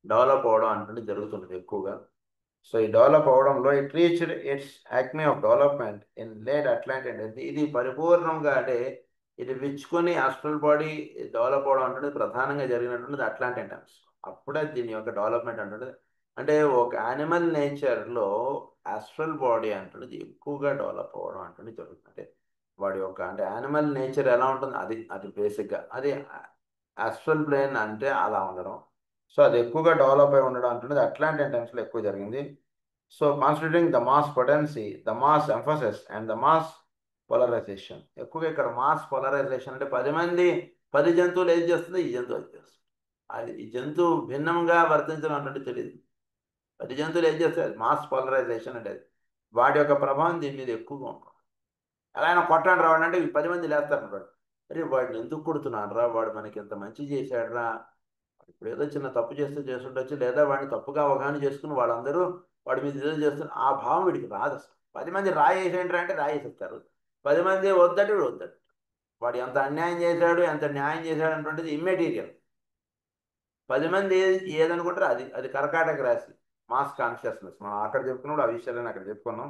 develop అవ్వడం అంటున్నది జరుగుతుంది ఎక్కువగా. సో ఈ డెవలప్ అవ్వడంలో it reached its acme of development in late Atlantic. ఇది పరిపూర్ణంగా అంటే ఇది విచ్చుకొని ఆస్ట్రల్ బాడీ డెవలప్ అవడం అంటున్నది ప్రధానంగా జరిగినటువంటిది అట్లాంటిక్ టైమ్స్. అప్పుడే దీని యొక్క డెవలప్మెంట్ అంటున్నది. అంటే ఒక యానిమల్ నేచర్లో ఆస్ట్రల్ బాడీ అంటున్నది ఎక్కువగా డెవలప్ అవ్వడం అంటున్నది జరుగుతుంది. వాడి యొక్క అంటే యానిమల్ నేచర్ ఎలా ఉంటుంది, అది అది బేసిక్గా అది ఆస్ట్రల్ ప్లేన్ అంటే అలా ఉండడం. సో అది ఎక్కువగా డెవలప్ అయి ఉండడం అంటున్నది అట్లాంటిక్ టైమ్స్లో ఎక్కువ జరిగింది. So constituting the mass potency, the mass emphasis and the mass polarization. ఎక్కువగా ఇక్కడ మాస్ పోలరైజేషన్ అంటే 10 మంది 10 జంతువులు ఏది చేస్తుంది, ఈ జంతువు అది చేస్తుంది. అది ఈ జంతువు భిన్నంగా వర్తించడం అంటే తెలియదు. 10 జంతువులు ఏది చేస్తాయి, మాస్ పోలరైజేషన్ అంటే వాటి యొక్క ప్రభావం దీని మీద ఎక్కువగా ఉంటుంది. అలా ఆయన కొట్టండి రావడం అంటే 10 మంది లేస్తారు వాడు, అరే వాడిని ఎందుకు కొడుతున్నాను రా, వాడు మనకి ఎంత మంచి చేశాడు రా, ఇప్పుడు ఏదో చిన్న తప్పు చేస్తే చేస్తుండొచ్చు, లేదా వాడిని తప్పుగా అవగాహన చేసుకుని వాళ్ళందరూ వాడి మీద ఏదో చేస్తున్నారు, ఆ భావం వీడికి రాదు అసలు. 10 మంది రాయేసేంటారు అంటే రాయేసేస్తారు, 10 మంది వద్దటి వీడు వద్దటి. వాడు ఎంత అన్యాయం చేశాడు ఎంత న్యాయం చేశాడు అటువంటిది ఇమ్మెటీరియల్. 10 మంది ఏదనుకుంటారో అది అది కర్కాటక రాశి, మాస్ కాన్షియస్నెస్. మనం అక్కడ చెప్పుకున్నప్పుడు ఆ విషయాలను అక్కడ చెప్పుకున్నాం.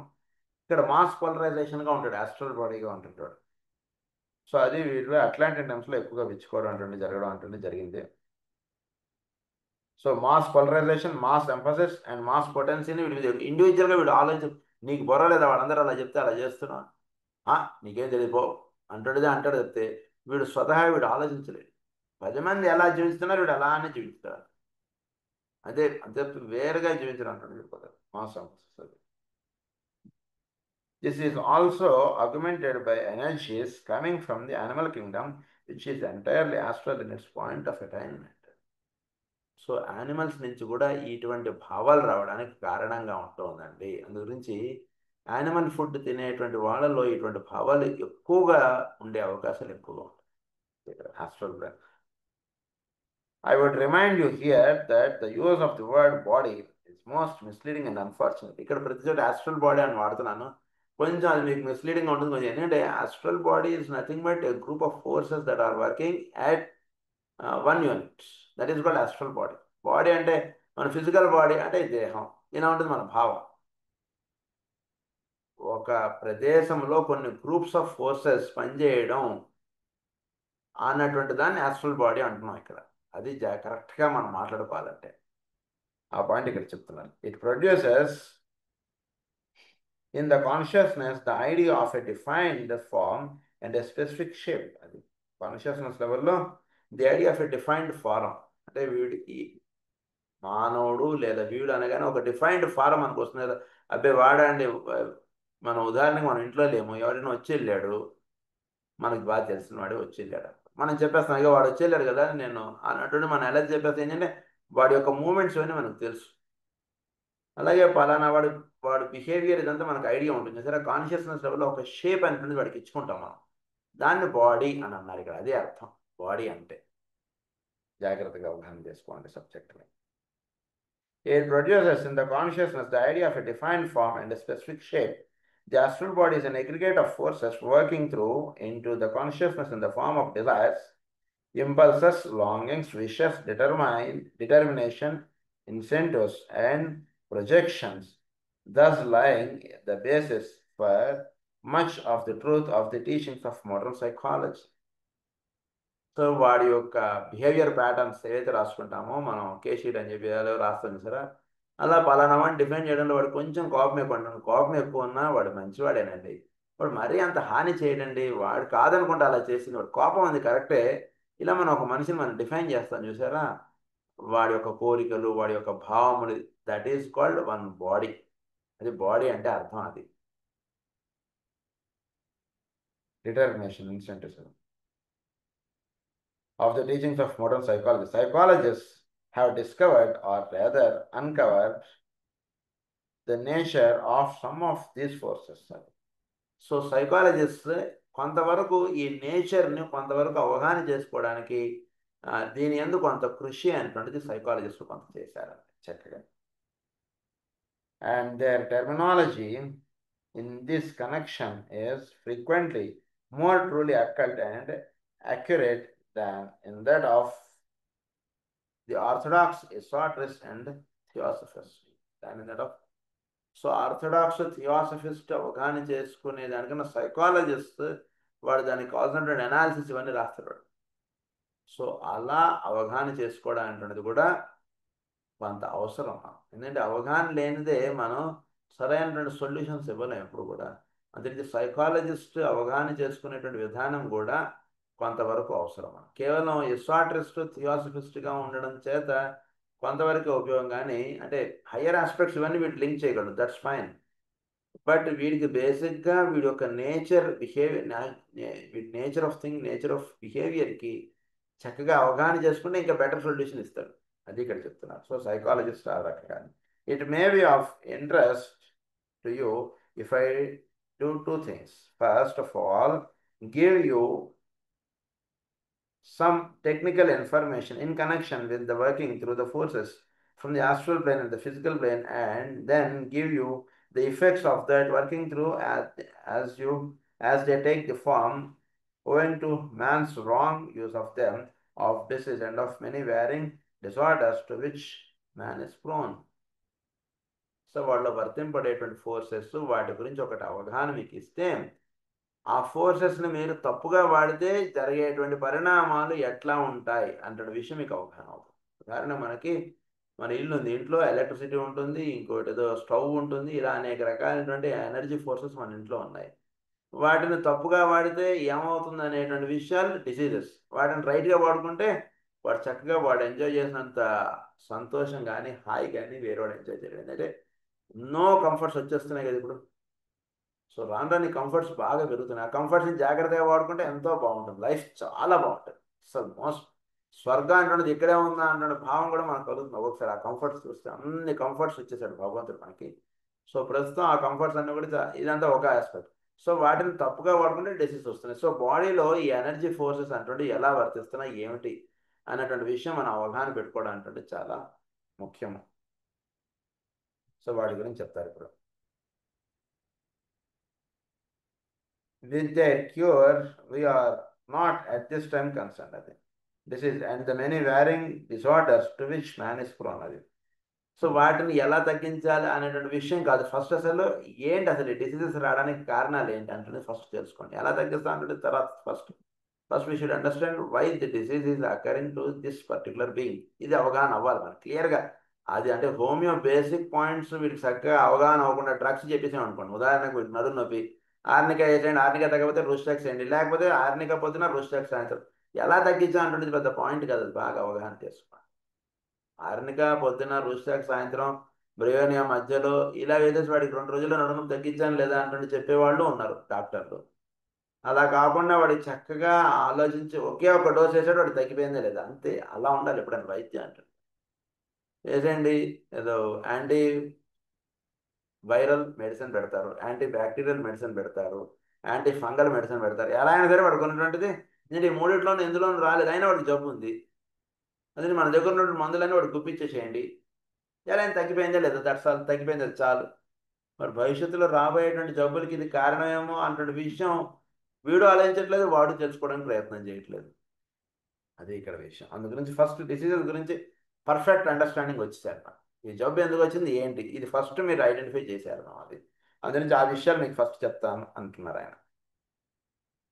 ఇక్కడ మాస్ పోలరైజేషన్గా ఉంటాడు, ఆస్ట్రల్ బాడీగా ఉంటుంటాడు. సో అది వీటిలో అట్లాంటి టైమ్స్లో ఎక్కువగా విచ్చుకోవడం అంటే జరగడం అంటే జరిగింది. So mass polarization, mass emphasis and mass పొటెన్సీని వీడు ఇండివిజువల్గా వీడు ఆలోచించి, నీకు బొర్ర లేదా వాడందరూ అలా చెప్తే అలా చేస్తున్నా, నీకేం తెలియదు పో అంటాడుదే అంటాడు చెప్తే, వీడు స్వతహా వీడు ఆలోచించలేడు. 10 మంది ఎలా జీవిస్తున్నారు వీడు అలానే జీవిస్తాడు. అదే అంతే, వేరుగా జీవించడం అంటాడు వీడు మాస్ ఎంఫసిస్. అది this is also augmented by energies coming from the animal kingdom, which is entirely astral in its point of attainment. So animals నుంచి కూడా ఇటువంటి భావాలు రావడానికి కారణంగా ఉంటుందండి. అందు గురించి యానిమల్ ఫుడ్ తినేటువంటి వాళ్ళలో ఇటువంటి భావాలు ఎక్కువగా ఉండే అవకాశాలు ఎక్కువగా ఉంటాయి. Astral brain. I would remind you here that the use of the word body is most misleading and unfortunate. ఇక్కడ ప్రతి చోట ఆస్ట్రల్ బాడీ అని వాడుతున్నాను, కొంచెం అది మీకు మిస్లీడింగ్గా ఉంటుంది కొంచెం. ఎందుకంటే astral body is nothing but a group of forces that are working at one unit. That is called astral body. Body అంటే మన ఫిజికల్ బాడీ అంటే దేహం, ఇలా ఉంటుంది మన భావం. ఒక ప్రదేశంలో కొన్ని గ్రూప్స్ ఆఫ్ ఫోర్సెస్ పనిచేయడం అన్నటువంటి దాన్ని ఆస్ట్రల్ బాడీ అంటున్నాం ఇక్కడ. అది కరెక్ట్గా మనం మాట్లాడుకోవాలంటే ఆ పాయింట్ ఇక్కడ చెప్తున్నాను. It produces in the consciousness the idea of a defined form and a specific shape. అది కాన్షియస్నెస్ లెవెల్లో the idea of a defined form, అంటే వీడికి మానవుడు లేదా వీడు అనగానే ఒక డిఫైన్డ్ ఫారం మనకు వస్తుంది కదా. అబ్బాయి వాడండి, మన ఉదాహరణకి మనం ఇంట్లో లేము, ఎవరైనా వచ్చి వెళ్ళాడు, మనకి బాగా తెలిసిన వాడే వచ్చి వెళ్ళాడు, మనం చెప్పేస్తాం ఇక వాడు వచ్చి వెళ్ళాడు కదా నేను అన్నట్టు మనం ఎలా చెప్పేస్తాం ఏంటంటే వాడి యొక్క మూమెంట్స్ అన్నీ మనకు తెలుసు. అలాగే పలానా వాడు వాడు బిహేవియర్ ఇదంతా మనకు ఐడియా ఉంటుంది సరే. కాన్షియస్నెస్ లెవెల్లో ఒక షేప్ అనేది వాడికి ఇచ్చుకుంటాం మనం, దాన్ని బాడీ అని అన్నారు ఇక్కడ. అదే అర్థం బాడీ అంటే. జాగ్రత్తగా అవగాహన చేసుకోండి సబ్జెక్ట్ని. It produces in the consciousness the idea of a defined form and a specific shape. The astral body is an aggregate of forces working through into the consciousness in the form of desires, impulses, longings, wishes, determination, incentives, and projections, thus lying the basis for much of the truth of the teachings of modern psychology. So వాడి యొక్క behaviour patterns ఏదైతే రాసుకుంటామో మనం కేషీట్ అని చెప్పి రాస్తాం సరే, అలా పలానా వాడిని డిఫైన్ చేయడంలో వాడు కొంచెం కోపం ఎక్కువ ఉంటాడు. కోపం ఎక్కువ ఉన్నా వాడు మంచివాడేనండి, వాడు మరీ అంత హాని చేయడండి, వాడు కాదనుకుంటే అలా చేసింది, వాడు కోపం ఉంది కరెక్టే. ఇలా మనం ఒక మనిషిని మనం డిఫైన్ చేస్తాం చూసారా, వాడి యొక్క కోరికలు, వాడి యొక్క భావములు, that is called one body. అది బాడీ అంటే అర్థం అది. Determination, incentives of the teachings of modern psychology. Psychologists have discovered, or rather uncovered, the nature of some of these forces. So psychologist కొంతవరకు ఈ నేచర్ని కొంతవరకు అవగాహన చేసుకోవడానికి దీని ఎందుకు కొంత కృషి అనేటువంటిది సైకాలజిస్ట్ కొంత చేశారు చక్కగా. And their terminology in this connection is frequently more truly occult and accurate than in that of the orthodox esoterists and theosophists. Than in that of so orthodox theosophist అవగాహన చేసుకునే దానికన్నా సైకాలజిస్ట్ వాడు దానికి కావాల్సినటువంటి analysis ఇవన్నీ రాస్తాడు. So అలా అవగాహన చేసుకోవడం అనేటువంటిది కూడా కొంత అవసరం. ఎందుకంటే అవగాహన లేనిదే మనం సరైనటువంటి సొల్యూషన్స్ ఇవ్వలేము ఎప్పుడు కూడా. అందుకే సైకాలజిస్ట్ అవగాహన చేసుకునేటువంటి విధానం కూడా కొంతవరకు అవసరం. కేవలం ఎసాట్రిస్ట్ థియోసఫిస్ట్గా ఉండడం చేత కొంతవరకు ఉపయోగం, కానీ అంటే హయ్యర్ ఆస్పెక్ట్స్ ఇవన్నీ వీటి లింక్ చేయగలరు, దట్స్ ఫైన్. బట్ వీడికి బేసిక్గా వీడి యొక్క నేచర్ వీడి nature of thing, nature of బిహేవియర్కి చక్కగా అవగాహన చేసుకుంటే ఇంకా బెటర్ సొల్యూషన్ ఇస్తాడు. అది ఇక్కడ చెప్తున్నారు. సో సైకాలజిస్ట్ ఆ రకంగా. It may be of interest to you if I do two things. First of all give you some technical information in connection with the working through the forces from the astral plane and the physical plane, and then give you the effects of that working through as they take the form owing to man's wrong use of them, of disease and of many varying disorders to which man is prone. So వాళ్ళు వర్తింపడేటువంటి forces వాటి గురించి ఒకటి అవగాహన మీకు ఇస్తే ఆ ఫోర్సెస్ని మీరు తప్పుగా వాడితే జరిగేటువంటి పరిణామాలు ఎట్లా ఉంటాయి అంటే విషయం మీకు అవగాహన అవుతుంది. ఉదాహరణ మనకి మన ఇల్లు ఉంది, ఇంట్లో ఎలక్ట్రిసిటీ ఉంటుంది, ఇంకోటి ఏదో స్టవ్ ఉంటుంది, ఇలా అనేక రకాలైనటువంటి ఎనర్జీ ఫోర్సెస్ మన ఇంట్లో ఉన్నాయి. వాటిని తప్పుగా వాడితే ఏమవుతుంది అనేటువంటి విషయాలు డిసీజెస్. వాటిని రైట్గా వాడుకుంటే వాడు చక్కగా వాడు ఎంజాయ్ చేసినంత సంతోషం కానీ హాయి కానీ వేరే వాడు ఎంజాయ్ చేయలేదు. ఎందుకంటే ఎన్నో కంఫర్ట్స్ వచ్చేస్తున్నాయి కదా ఇప్పుడు. సో రాను రాని కంఫర్ట్స్ బాగా పెరుగుతున్నాయి. ఆ కంఫర్ట్స్ని జాగ్రత్తగా వాడుకుంటే ఎంతో బాగుంటుంది, లైఫ్ చాలా బాగుంటుంది. అసలు మోస్ట్ స్వర్గం అంటున్నది ఇక్కడే ఉందా అంటున్న భావం కూడా మనకు కలుగుతుంది ఒకసారి ఆ కంఫర్ట్స్ చూస్తే. అన్ని కంఫర్ట్స్ ఇచ్చేసాడు భగవంతుడు మనకి. సో ప్రస్తుతం ఆ కంఫర్ట్స్ అన్నీ కూడా ఇదంతా ఒక ఆస్పెక్ట్. సో వాటిని తప్పుగా వాడుకుంటే డిసీజ్ వస్తున్నాయి. సో బాడీలో ఈ ఎనర్జీ ఫోర్సెస్ అంటే ఎలా వర్తిస్తున్నాయి ఏమిటి అనేటువంటి విషయం మనం అవగాహన పెట్టుకోవడం అంటే చాలా ముఖ్యము. సో వాటి గురించి చెప్తారు ఇప్పుడు. With a cure, we are not at this time concerned. I think this is and the many varying disorders to which man is prone. అది సో వాటిని ఎలా తగ్గించాలి అనేటువంటి విషయం కాదు. ఫస్ట్ అసలు ఏంటి అసలు డిసీజెస్ రావడానికి కారణాలు ఏంటి అంటే ఫస్ట్ తెలుసుకోండి. ఎలా తగ్గిస్తా అంటే తర్వాత first we should understand why the disease is occurring to this particular being. ఇది అవగాహన అవ్వాలి మనకి క్లియర్గా. అది అంటే హోమియో బేసిక్ పాయింట్స్ వీటికి చక్కగా అవగాహన అవ్వకుండా డ్రగ్స్ చెప్పేసాం అనుకోండి. ఉదాహరణకు నడుము నొప్పి ఆర్నిక వేసేయండి, ఆర్నిక తగ్గకపోతే రుస్టాక్స్ వేయండి, లేకపోతే ఆర్నిక పొద్దున రుస్టాక్స్ సాయంత్రం. ఎలా తగ్గించా అంటుంది పెద్ద పాయింట్ కదా, అది బాగా అవగాహన చేసుకోండి. ఆర్నిక పొద్దున రుస్టాక్స్ సాయంత్రం బ్రేయోనియా మధ్యలో ఇలా వేసేసి వాడికి 2 రోజుల్లో నడుము తగ్గించాను లేదా అంటుంటే చెప్పేవాళ్ళు ఉన్నారు డాక్టర్లు. అలా కాకుండా వాడికి చక్కగా ఆలోచించి ఒకే ఒక డోస్ వేసాడు వాడికి తగ్గిపోయిందే లేదా అంతే. అలా ఉండాలి ఎప్పుడైనా వైద్యం అంటే. వేసేయండి ఏదో యాంటీ వైరల్ మెడిసిన్ పెడతారు, యాంటీ బ్యాక్టీరియల్ మెడిసిన్ పెడతారు, యాంటీ ఫంగల్ మెడిసిన్ పెడతారు. ఎలా అయినా సరే వాడు కొన్నటువంటిది నేను ఈ మూడిట్లోనే ఎందులోనూ రాలేదు అయినా వాడికి జబ్బు ఉంది, అదే మన దగ్గర ఉన్నటువంటి మందులన్నీ వాడు గుప్పించేసేయండి. ఎలా అయినా తగ్గిపోయిందే లేదా దట్స్ ఆల్, తగ్గిపోయింది అది చాలు. మరి భవిష్యత్తులో రాబోయేటువంటి జబ్బులకి ఇది కారణమేమో అన్నటువంటి విషయం వీడు ఆలోచించట్లేదు, వాడు తెలుసుకోవడానికి ప్రయత్నం చేయట్లేదు. అదే ఇక్కడ విషయం. అందు గురించి ఫస్ట్ డిసీజెస్ గురించి పర్ఫెక్ట్ అండర్స్టాండింగ్ వచ్చేసారు. ఈ జబ్బు ఎందుకు వచ్చింది ఏంటి ఇది ఫస్ట్ మీరు ఐడెంటిఫై చేశారు. అది అందుగురించి ఆ విషయాలు మీకు ఫస్ట్ చెప్తాను అంటున్నారు ఆయన.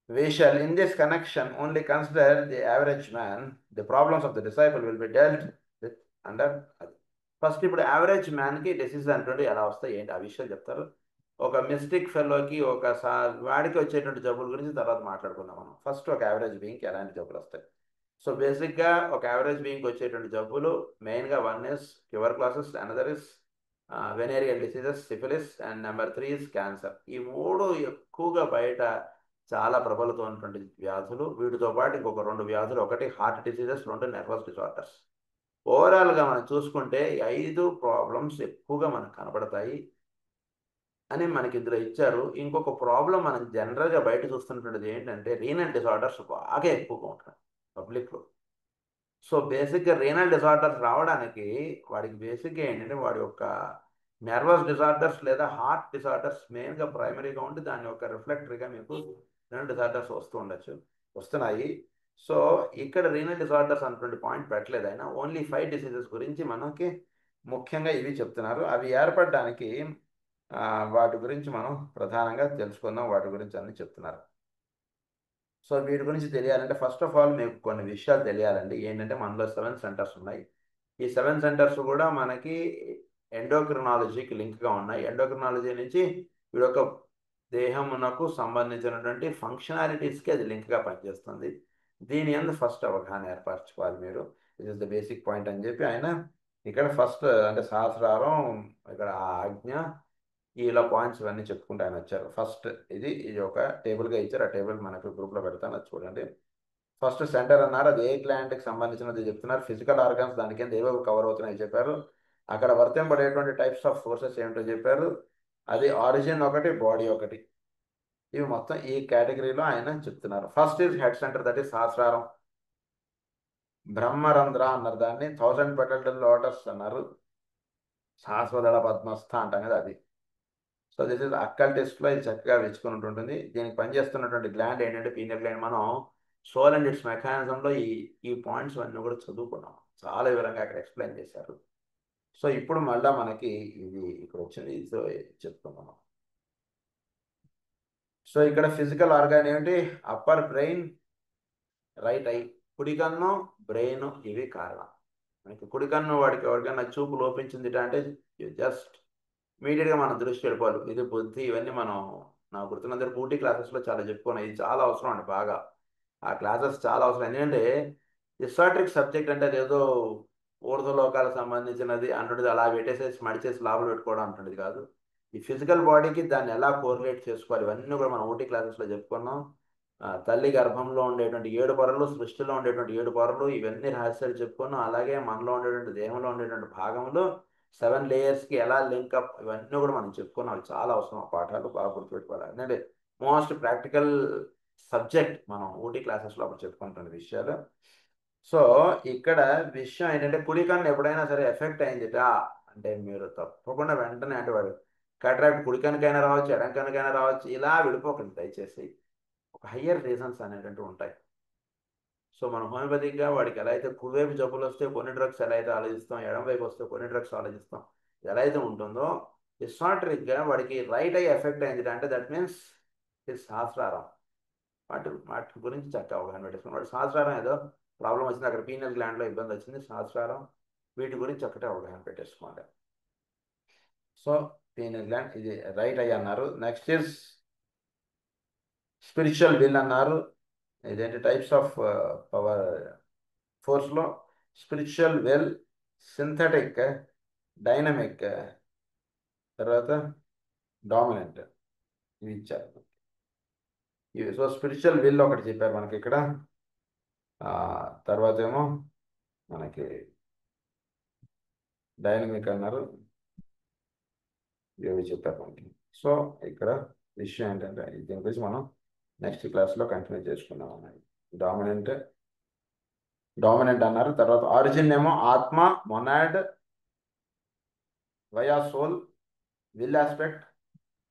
We shall in this connection only consider the average man. The problems of the disciple will be dealt with under. First ఇప్పుడు యావరేజ్ మ్యాన్కి డిసీజ్ అంటే ఎలా వస్తాయి ఏంటి ఆ విషయాలు చెప్తారు. ఒక మిస్టిక్ ఫెలోకి వాడికి వచ్చేటువంటి జబ్బుల గురించి తర్వాత మాట్లాడుకుందాం మనం. ఫస్ట్ ఒక యావరేజ్ బీయింగ్కి ఎలాంటి జబ్బులు వస్తాయి. సో బేసిక్గా ఒక యావరేజ్ బీయింగ్కి వచ్చేటువంటి జబ్బులు మెయిన్గా 1 is tuberculosis, another is venereal diseases, syphilis, and number 3 is cancer. ఈ 3 ఎక్కువగా బయట చాలా ప్రబలుతూ ఉన్నటువంటి వ్యాధులు. వీటితో పాటు ఇంకొక 2 వ్యాధులు, ఒకటి హార్ట్ డిసీజెస్, 2 నర్వస్ డిసార్డర్స్. ఓవరాల్గా మనం చూసుకుంటే 5 ప్రాబ్లమ్స్ ఎక్కువగా మనకు కనబడతాయి అని మనకి ఇందులో ఇచ్చారు. ఇంకొక ప్రాబ్లం మనం జనరల్గా బయట చూస్తున్నటువంటిది ఏంటంటే రీనల్ డిసార్డర్స్ బాగా ఎక్కువగా ఉంటాయి పబ్లిక్లో. సో బేసిక్గా రీనల్ డిసార్డర్స్ రావడానికి వాడికి బేసిక్గా ఏంటంటే వాడి యొక్క నర్వస్ డిసార్డర్స్ లేదా హార్ట్ డిసార్డర్స్ మెయిన్గా ప్రైమరీగా ఉండి దాని యొక్క రిఫ్లెక్టరీగా మీకు రీనల్ డిసార్డర్స్ వస్తున్నాయి. సో ఇక్కడ రీనల్ డిసార్డర్స్ అన్నటువంటి పాయింట్ పెట్టలేదు ఆయన. ఓన్లీ 5 డిసీజెస్ గురించి మనకి ముఖ్యంగా ఇవి చెప్తున్నారు. అవి ఏర్పడడానికి వాటి గురించి మనం ప్రధానంగా తెలుసుకుందాం. వాటి గురించి అన్ని చెప్తున్నారు. సో వీటి గురించి తెలియాలంటే ఫస్ట్ ఆఫ్ ఆల్ మీకు కొన్ని విషయాలు తెలియాలండి. ఏంటంటే మనలో 7 సెంటర్స్ ఉన్నాయి. ఈ 7 సెంటర్స్ కూడా మనకి ఎండోక్రినాలజీకి లింక్గా ఉన్నాయి. ఎండోక్రినాలజీ నుంచి వీడి యొక్క దేహమునకు సంబంధించినటువంటి ఫంక్షనాలిటీస్కి అది లింక్గా పనిచేస్తుంది. దీని అందు ఫస్ట్ అవగాహన ఏర్పరచుకోవాలి మీరు. This is the basic point అని చెప్పి ఆయన ఇక్కడ ఫస్ట్ అంటే సహస్రారం, ఇక్కడ ఆజ్ఞ, ఇలా పాయింట్స్ ఇవన్నీ చెప్పుకుంటూ ఆయన వచ్చారు. ఫస్ట్ ఇది ఒక టేబుల్గా ఇచ్చారు. ఆ టేబుల్ మనకు గ్రూప్లో పెడతాను, అది చూడండి. ఫస్ట్ సెంటర్ అన్నారు, అది ఏ గ్లాండ్కి సంబంధించినది చెప్తున్నారు. ఫిజికల్ ఆర్గన్స్ దాని కింద ఏవేవి కవర్ అవుతున్నాయి చెప్పారు. అక్కడ వర్తింపడేటువంటి టైప్స్ ఆఫ్ ఫోర్సెస్ ఏమిటో చెప్పారు. అది ఆరిజిన్ ఒకటి, బాడీ ఒకటి. ఇవి మొత్తం ఈ కేటగిరీలో ఆయన చెప్తున్నారు. First is head centre, that is సహస్రారం. బ్రహ్మరంధ్ర అన్నారు దాన్ని. 1000 పెటల్డ్ లోటస్ అన్నారు. సహస్రదళ పద్మస్థ అంటాం కదా అది. సో దిస్ ఇస్ అక్కల్ టెస్ట్లో ఇది చక్కగా వెచ్చుకుని ఉంటుంది. దీనికి పనిచేస్తున్నటువంటి గ్లాండ్ ఏంటంటే పీనియల్ గ్లాండ్. మనం సోల్ అండ్ ఇట్స్ మెకానిజంలో ఈ పాయింట్స్ అన్నీ కూడా చదువుకున్నాం, చాలా వివరంగా అక్కడ ఎక్స్ప్లెయిన్ చేశారు. సో ఇప్పుడు మళ్ళీ మనకి ఇది ఇక్కడ వచ్చింది, ఇది చెప్తున్నాం. సో ఇక్కడ ఫిజికల్ ఆర్గాన్ ఏమిటి? అప్పర్ బ్రెయిన్, రైట్ ఐ, కుడి కన్ను, బ్రెయిన్, ఇవి కారణం. మనకి కుడి కన్ను వాడికి ఎవరికైనా చూపు లోపించింది అంటే జస్ట్ ఇమీడియట్గా మనం దృష్టి వెళ్ళిపోవాలి. ఇది బుద్ధి, ఇవన్నీ మనం నాకు గుర్తున్నందరూ ఊటీ క్లాసెస్లో చాలా చెప్పుకున్నాం. ఇది చాలా అవసరం అండి, బాగా ఆ క్లాసెస్ చాలా అవసరం. ఎందుకంటే ఎసాట్రిక్ సబ్జెక్ట్ అంటే అదేదో ఊర్ధ్వలోకాలకు సంబంధించినది అంటుండేది, అలా పెట్టేసేసి మడిచేసి లాభాలు పెట్టుకోవడం అంటుండేది కాదు. ఈ ఫిజికల్ బాడీకి దాన్ని ఎలా కోరిలేట్ చేసుకోవాలి, ఇవన్నీ కూడా మనం ఊటీ క్లాసెస్లో చెప్పుకున్నాం. తల్లి గర్భంలో ఉండేటువంటి 7 పొరలు, సృష్టిలో ఉండేటువంటి 7 పొరలు, ఇవన్నీ రహస్యాలు చెప్పుకున్నాం. అలాగే మనలో ఉండేటువంటి దేహంలో ఉండేటువంటి భాగములు 7 లేయర్స్కి ఎలా లింకప్, ఇవన్నీ కూడా మనం చెప్పుకున్నాం. అవి చాలా అవసరం, ఆ పాఠాలు బాగా గుర్తుపెట్టుకోవాలి. ఎందుకంటే మోస్ట్ ప్రాక్టికల్ సబ్జెక్ట్ మనం ఊటీ క్లాసెస్లో అప్పుడు చెప్పుకుంటున్న విషయాలు. సో ఇక్కడ విషయం ఏంటంటే కుడి కన్ను ఎప్పుడైనా సరే ఎఫెక్ట్ అయిందిట అంటే మీరు తప్పకుండా వెంటనే, అంటే వాడు కట్రాక్ట్ కుడి కన్నుకైనా రావచ్చు, ఎడం కన్నుకైనా రావచ్చు, ఇలా విడిపోకండి దయచేసి. ఒక హయ్యర్ రీజన్స్ అనేటువంటివి ఉంటాయి. సో మనం హోమియోపతిక్గా వాడికి ఎలా అయితే కుడివైపు జబ్బులు వస్తే కొన్ని డ్రగ్స్ ఎలా అయితే ఆలోచిస్తాం, ఎడం వైపు వస్తే కొన్ని డ్రగ్స్ ఆలోచిస్తాం, ఎలా అయితే ఉంటుందో హిస్టారిక్గా వాడికి రైట్ ఐ ఎఫెక్ట్ అయింది అంటే దట్ మీన్స్ ఇది సహస్రారం. వాటి గురించి చక్కగా అవగాహన పెట్టేసుకుని వాడు సహస్రారం ఏదో ప్రాబ్లం వచ్చింది, అక్కడ పీనల్ గ్లాండ్లో ఇబ్బంది వచ్చింది, సహస్రారం, వీటి గురించి చక్కగా అవగాహన పెట్టేసుకోండి. సో పీనల్ గ్లాండ్, ఇది రైట్ ఐ అన్నారు. నెక్స్ట్ ఇస్ స్పిరిచువల్ విల్ అన్నారు. ఇదేంటి టైప్స్ ఆఫ్ పవర్ ఫోర్స్లో స్పిరిచువల్ విల్, సింథటిక్, డైనమిక్, తర్వాత డామినెంట్, ఇవి ఇచ్చారు. ఇవి సో స్పిరిచువల్ విల్ ఒకటి చెప్పారు మనకి ఇక్కడ. తర్వాత ఏమో మనకి డైనమిక్ అన్నారు, ఇవి చెప్పారు మనకి. సో ఇక్కడ విషయం ఏంటంటే దీని గురించి మనం నెక్స్ట్ క్లాస్లో కంటిన్యూ చేసుకుందాం అన్నది. డామినెంట్ అన్నారు. తర్వాత ఆరిజిన్ ఏమో ఆత్మ, monad, via soul, will aspect.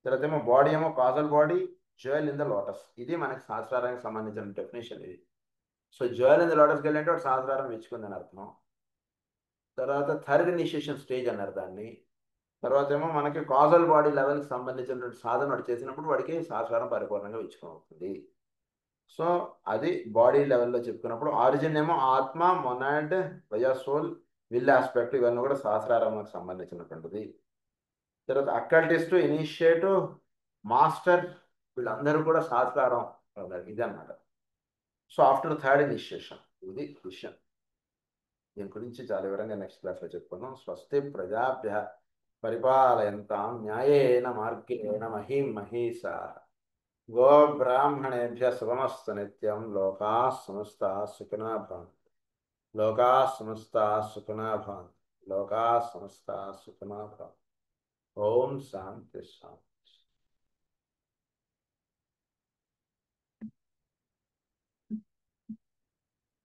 తర్వాత ఏమో బాడీ ఏమో causal body, jewel in the lotus. ఇది మనకి సహస్రారానికి సంబంధించిన డెఫినేషన్ ఇది. సో జ్యువెల్ ఇన్ ద లోటస్కి వెళ్ళి అంటే వాడు సహస్రారం మెచ్చుకుందని అర్థం. తర్వాత థర్డ్ ఇనిషియేషన్ స్టేజ్ అన్నారు దాన్ని. తర్వాత ఏమో మనకి కాజల్ బాడీ లెవెల్కి సంబంధించినటువంటి సాధన వాడు చేసినప్పుడు వాడికి సహస్రారం పరిపూర్ణంగా మెచ్చుకోవుతుంది. సో అది బాడీ లెవెల్లో చెప్పుకున్నప్పుడు ఆరిజిన్ ఏమో ఆత్మ, monad, via soul, will aspect, ఇవన్నీ కూడా సహస్రారానికి సంబంధించినటువంటిది. తర్వాత అక్కల్టిస్ట్, ఇనిషియేటివ్, మాస్టర్, వీళ్ళందరూ కూడా సహస్రారం ఇది అన్నమాట. సో ఆఫ్టర్ థర్డ్ ఇనిషియేషన్, ఇది విషయం. దీని గురించి చాలా వివరంగా నెక్స్ట్ క్లాస్లో చెప్పుకుందాం. స్వస్తి ప్రజాభ్య పరిపాలయంతాం న్యాయేన మార్గేణ మహీం మహీషాః గో బ్రాహ్మణేభ్య శుభమస్తు నిత్యం. లోకాః సమస్తాః సుఖినో భవంతు. లోకాః సమస్తాః సుఖినో భవంతు. లోకాః సమస్తాః సుఖినో భవంతు. ఓం శాంతి శాంతి.